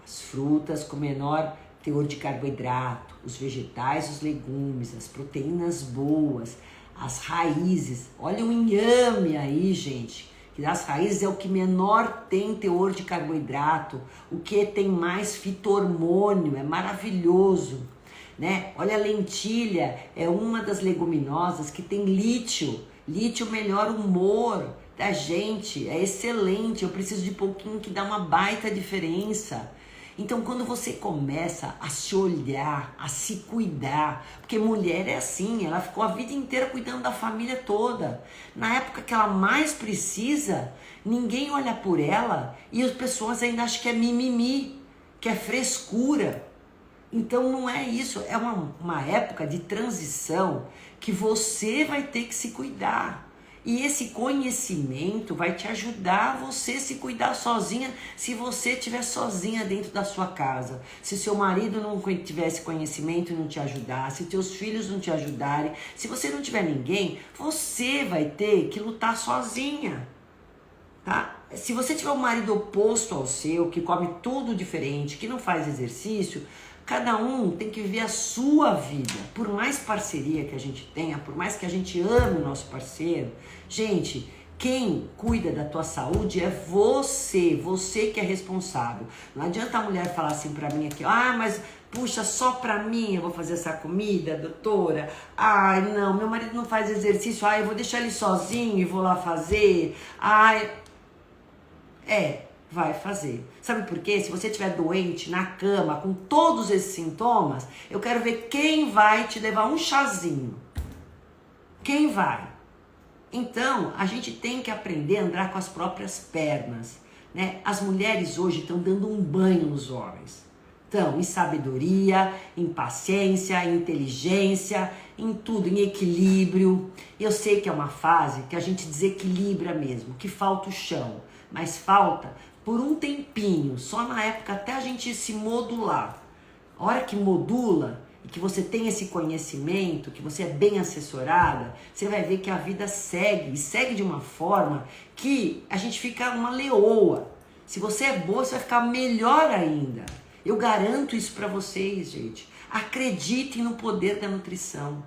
as frutas com menor teor de carboidrato, os vegetais, os legumes, as proteínas boas, as raízes, olha o inhame aí, gente, que as raízes é o que menor tem teor de carboidrato, o que tem mais fito-hormônio, é maravilhoso, né? Olha a lentilha, é uma das leguminosas que tem lítio, lítio melhora o humor da gente, é excelente, eu preciso de pouquinho que dá uma baita diferença. Então, quando você começa a se olhar, a se cuidar, porque mulher é assim, ela ficou a vida inteira cuidando da família toda. Na época que ela mais precisa, ninguém olha por ela e as pessoas ainda acham que é mimimi, que é frescura. Então, não é isso, é uma época de transição que você vai ter que se cuidar. E esse conhecimento vai te ajudar a você se cuidar sozinha, se você estiver sozinha dentro da sua casa. Se seu marido não tivesse conhecimento e não te ajudar, se teus filhos não te ajudarem, se você não tiver ninguém, você vai ter que lutar sozinha, tá? Se você tiver um marido oposto ao seu, que come tudo diferente, que não faz exercício, cada um tem que viver a sua vida. Por mais parceria que a gente tenha, por mais que a gente ame o nosso parceiro, gente, quem cuida da tua saúde é você que é responsável. Não adianta a mulher falar assim pra mim aqui, mas puxa, só pra mim eu vou fazer essa comida, doutora? Ai, não, meu marido não faz exercício, eu vou deixar ele sozinho e vou lá fazer. Vai fazer. Sabe por quê? Se você estiver doente, na cama, com todos esses sintomas, eu quero ver quem vai te levar um chazinho. Quem vai? Então, a gente tem que aprender a andar com as próprias pernas, né? As mulheres hoje estão dando um banho nos homens. Então, em sabedoria, em paciência, em inteligência, em tudo, em equilíbrio. Eu sei que é uma fase que a gente desequilibra mesmo, que falta o chão, mas falta por um tempinho, só na época até a gente se modular. A hora que modula, e que você tem esse conhecimento, que você é bem assessorada, você vai ver que a vida segue, e segue de uma forma que a gente fica uma leoa. Se você é boa, você vai ficar melhor ainda. Eu garanto isso para vocês, gente. Acreditem no poder da nutrição.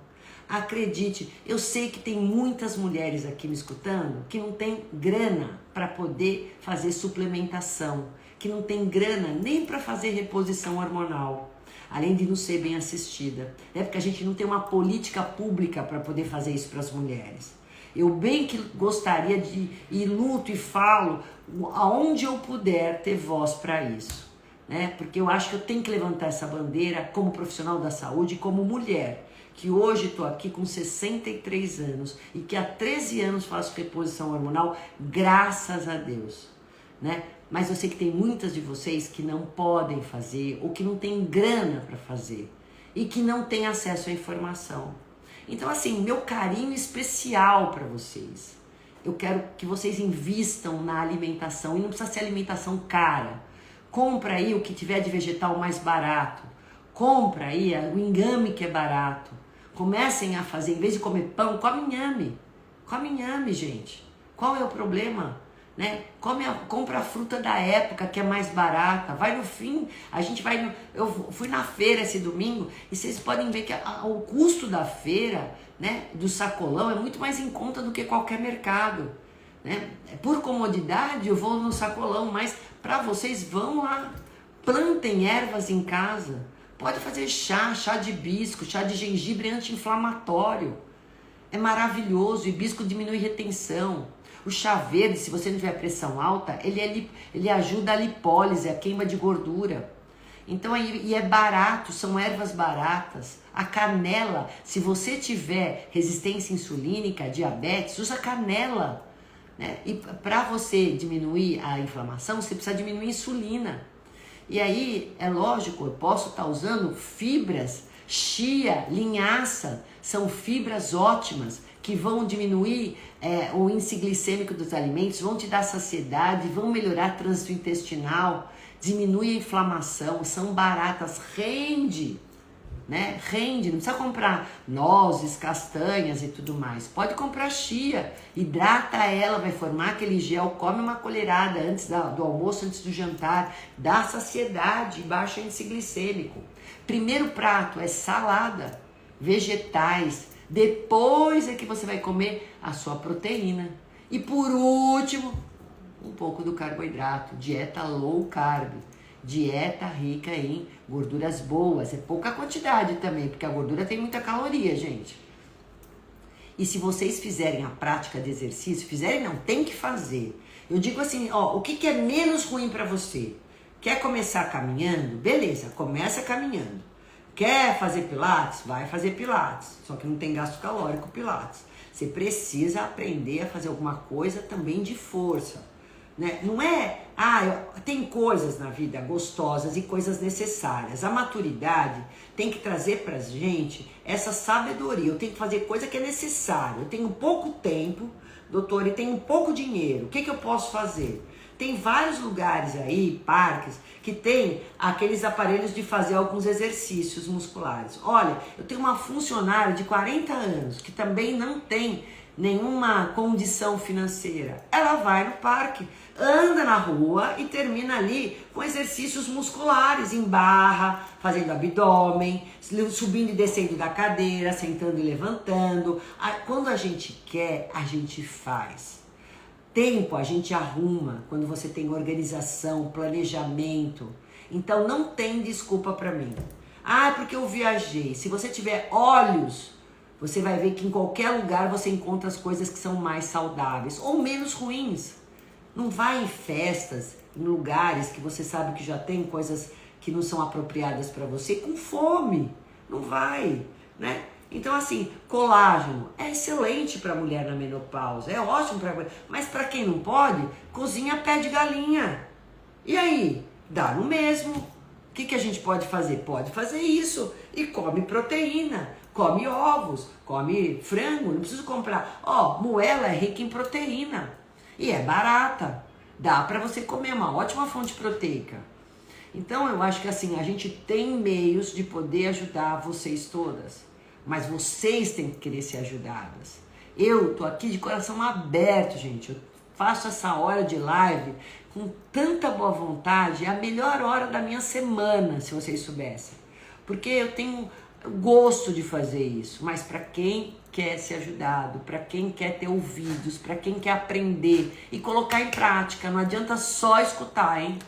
Acredite, eu sei que tem muitas mulheres aqui me escutando que não tem grana para poder fazer suplementação, que não tem grana nem para fazer reposição hormonal, além de não ser bem assistida. É porque a gente não tem uma política pública para poder fazer isso para as mulheres. Eu bem que gostaria de ir luto e falo aonde eu puder ter voz para isso, né? Porque eu acho que eu tenho que levantar essa bandeira como profissional da saúde, como mulher, que hoje estou aqui com 63 anos e que há 13 anos faço reposição hormonal, graças a Deus, né? Mas eu sei que tem muitas de vocês que não podem fazer ou que não têm grana para fazer e que não têm acesso à informação. Então, assim, meu carinho especial para vocês. Eu quero que vocês invistam na alimentação e não precisa ser alimentação cara. Compra aí o que tiver de vegetal mais barato. Compra aí o inhame que é barato. Comecem a fazer, em vez de comer pão, come inhame. Come inhame, gente. Qual é o problema? Né? Compra a fruta da época que é mais barata. Vai no fim, a gente vai no, eu fui na feira esse domingo e vocês podem ver que o custo da feira, né, do sacolão é muito mais em conta do que qualquer mercado, né? Por comodidade eu vou no sacolão, mas para vocês vão lá, plantem ervas em casa. Pode fazer chá de hibisco, chá de gengibre anti-inflamatório. É maravilhoso, o hibisco diminui retenção. O chá verde, se você não tiver pressão alta, ele ajuda a lipólise, a queima de gordura. Então, e é barato, são ervas baratas. A canela, se você tiver resistência insulínica, diabetes, usa canela, né? E para você diminuir a inflamação, você precisa diminuir a insulina. E aí, é lógico, eu posso estar usando fibras, chia, linhaça, são fibras ótimas que vão diminuir o índice glicêmico dos alimentos, vão te dar saciedade, vão melhorar trânsito intestinal, diminui a inflamação, são baratas, rende, né? Rende, não precisa comprar nozes, castanhas e tudo mais. Pode comprar chia, hidrata ela, vai formar aquele gel, come uma colherada antes do almoço, antes do jantar, dá saciedade, baixa índice glicêmico. Primeiro prato é salada, vegetais. Depois é que você vai comer a sua proteína. E por último, um pouco do carboidrato, dieta low carb. Dieta rica em gorduras boas, é pouca quantidade também, porque a gordura tem muita caloria, gente. E se vocês fizerem a prática de exercício, tem que fazer. Eu digo assim, ó, o que é menos ruim para você? Quer começar caminhando? Beleza, começa caminhando. Quer fazer pilates? Vai fazer pilates, só que não tem gasto calórico pilates. Você precisa aprender a fazer alguma coisa também de força. Né? Não é, tem coisas na vida gostosas e coisas necessárias. A maturidade tem que trazer pra gente essa sabedoria. Eu tenho que fazer coisa que é necessária. Eu tenho pouco tempo, doutor, e tenho pouco dinheiro. O que eu posso fazer? Tem vários lugares aí, parques, que tem aqueles aparelhos de fazer alguns exercícios musculares. Olha, eu tenho uma funcionária de 40 anos que também não tem nenhuma condição financeira. Ela vai no parque, anda na rua e termina ali com exercícios musculares, em barra, fazendo abdômen, subindo e descendo da cadeira, sentando e levantando. Quando a gente quer, a gente faz. Tempo a gente arruma quando você tem organização, planejamento. Então não tem desculpa para mim. Porque eu viajei. Se você tiver olhos, você vai ver que em qualquer lugar você encontra as coisas que são mais saudáveis ou menos ruins. Não vai em festas, em lugares que você sabe que já tem coisas que não são apropriadas para você com fome. Não vai, né? Então, assim, colágeno é excelente para mulher na menopausa, é ótimo para mulher, mas para quem não pode, cozinha pé de galinha. E aí? Dá no mesmo. O que a gente pode fazer? Pode fazer isso e come proteína, come ovos, come frango, não precisa comprar. Moela é rica em proteína e é barata. Dá para você comer, uma ótima fonte proteica. Então eu acho que assim, a gente tem meios de poder ajudar vocês todas, mas vocês têm que querer ser ajudadas. Eu tô aqui de coração aberto, gente. Eu faço essa hora de live com tanta boa vontade, é a melhor hora da minha semana, se vocês soubessem. Porque eu tenho gosto de fazer isso, mas para quem quer ser ajudado, para quem quer ter ouvidos, para quem quer aprender e colocar em prática, não adianta só escutar, hein?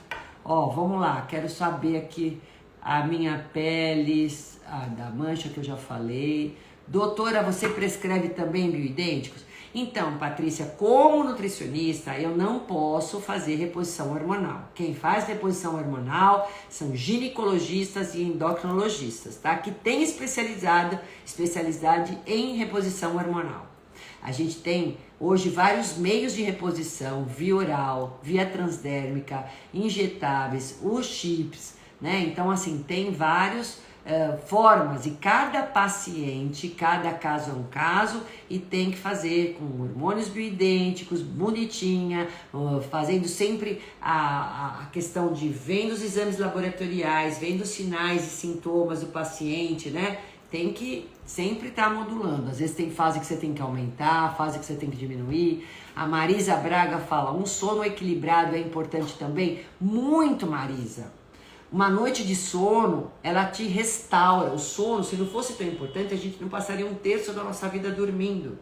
Ó, vamos lá, quero saber aqui a minha pele, a da mancha que eu já falei. Doutora, você prescreve também bioidênticos? Então, Patrícia, como nutricionista, eu não posso fazer reposição hormonal. Quem faz reposição hormonal são ginecologistas e endocrinologistas, tá? Que tem especialidade em reposição hormonal. A gente tem hoje vários meios de reposição, via oral, via transdérmica, injetáveis, os chips, né? Então, assim, tem vários formas, e cada paciente, cada caso é um caso, e tem que fazer com hormônios bioidênticos, bonitinha, fazendo sempre a questão de vendo os exames laboratoriais, vendo os sinais e sintomas do paciente, né? Tem que sempre estar modulando. Às vezes tem fase que você tem que aumentar, fase que você tem que diminuir. A Marisa Braga fala, um sono equilibrado é importante também? Muito, Marisa. Uma noite de sono, ela te restaura. O sono, se não fosse tão importante, a gente não passaria um terço da nossa vida dormindo.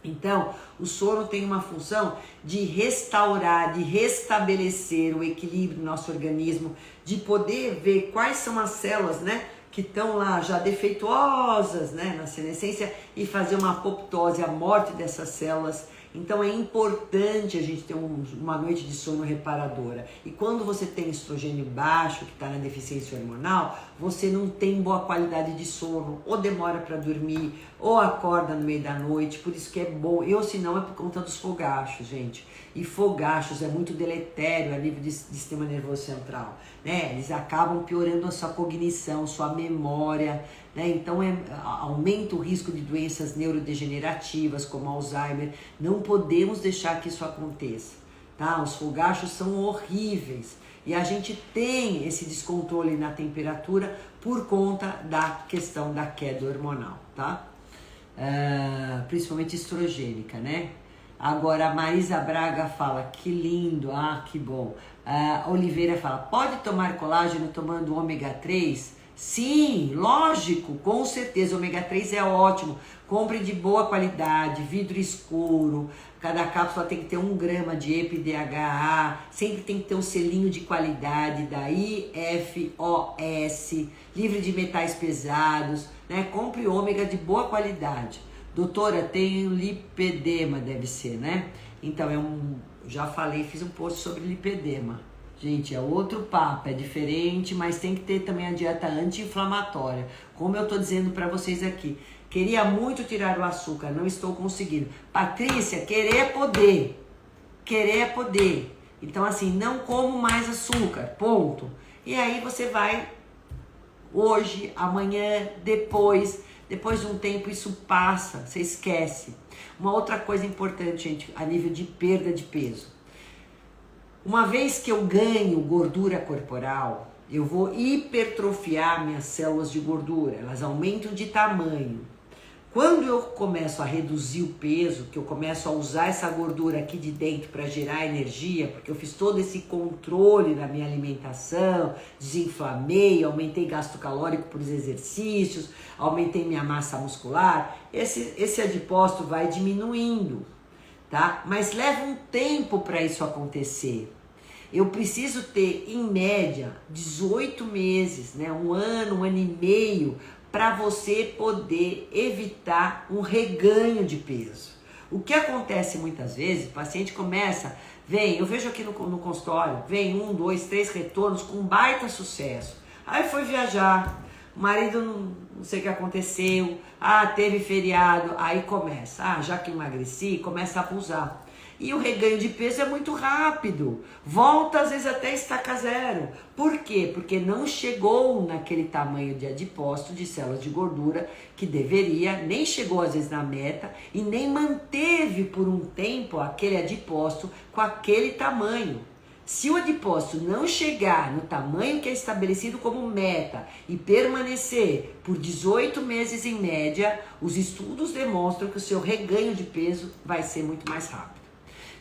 Então, o sono tem uma função de restaurar, de restabelecer o equilíbrio do nosso organismo, de poder ver quais são as células, né, que estão lá já defeituosas, né, na senescência, e fazer uma apoptose, a morte dessas células. Então é importante a gente ter uma noite de sono reparadora. E quando você tem estrogênio baixo, que está na deficiência hormonal, você não tem boa qualidade de sono, ou demora para dormir, ou acorda no meio da noite. Por isso que é bom, se não é por conta dos fogachos, gente. E fogachos é muito deletério a nível de sistema nervoso central, né? Eles acabam piorando a sua cognição, sua memória, né? Então aumenta o risco de doenças neurodegenerativas como Alzheimer. Não podemos deixar que isso aconteça, tá? Os fogachos são horríveis e a gente tem esse descontrole na temperatura por conta da questão da queda hormonal, tá? Principalmente estrogênica, né? Agora a Marisa Braga fala, que lindo, que bom. Oliveira fala, pode tomar colágeno tomando ômega 3? Sim, lógico, com certeza, ômega 3 é ótimo. Compre de boa qualidade, vidro escuro, cada cápsula tem que ter 1 grama de EPA-DHA, sempre tem que ter um selinho de qualidade da IFOS, livre de metais pesados, né? Compre ômega de boa qualidade. Doutora, tem lipedema, deve ser, né? Então, já falei, fiz um post sobre lipedema. Gente, é outro papo, é diferente, mas tem que ter também a dieta anti-inflamatória. Como eu tô dizendo para vocês aqui, queria muito tirar o açúcar, não estou conseguindo. Patrícia, querer é poder. Querer é poder. Então, assim, não como mais açúcar, ponto. E aí você vai, hoje, amanhã, depois de um tempo isso passa, você esquece. Uma outra coisa importante, gente, a nível de perda de peso. Uma vez que eu ganho gordura corporal, eu vou hipertrofiar minhas células de gordura, elas aumentam de tamanho. Quando eu começo a reduzir o peso, que eu começo a usar essa gordura aqui de dentro para gerar energia, porque eu fiz todo esse controle na minha alimentação, desinflamei, aumentei gasto calórico por exercícios, aumentei minha massa muscular, esse adipócito vai diminuindo, tá? Mas leva um tempo para isso acontecer. Eu preciso ter, em média, 18 meses, né? 1 ano, 1 ano e meio, para você poder evitar um reganho de peso. O que acontece muitas vezes, o paciente começa, eu vejo aqui no consultório, vem 1, 2, 3 retornos com baita sucesso. Aí foi viajar, o marido não sei o que aconteceu, teve feriado, aí começa, já que emagreci, começa a abusar. E o reganho de peso é muito rápido, volta às vezes até estaca zero. Por quê? Porque não chegou naquele tamanho de adipócito, de células de gordura, que deveria, nem chegou às vezes na meta e nem manteve por um tempo aquele adipócito com aquele tamanho. Se o adipócito não chegar no tamanho que é estabelecido como meta e permanecer por 18 meses em média, os estudos demonstram que o seu reganho de peso vai ser muito mais rápido.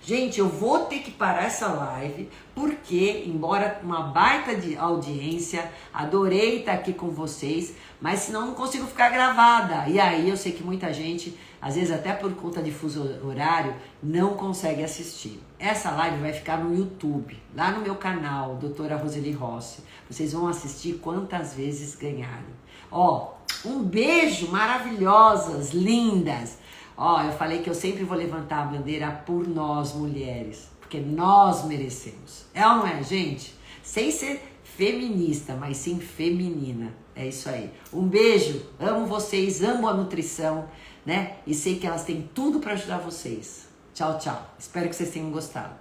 Gente, eu vou ter que parar essa live porque, embora uma baita de audiência, adorei estar aqui com vocês, mas senão não consigo ficar gravada. E aí eu sei que muita gente, às vezes até por conta de fuso horário, não consegue assistir. Essa live vai ficar no YouTube, lá no meu canal, Doutora Roseli Rossi. Vocês vão assistir quantas vezes ganharem. Ó, um beijo, maravilhosas, lindas. Ó, eu falei que eu sempre vou levantar a bandeira por nós, mulheres, porque nós merecemos. É ou não é, gente? Sem ser feminista, mas sim feminina. É isso aí. Um beijo, amo vocês, amo a nutrição, né? E sei que elas têm tudo para ajudar vocês. Tchau, tchau. Espero que vocês tenham gostado.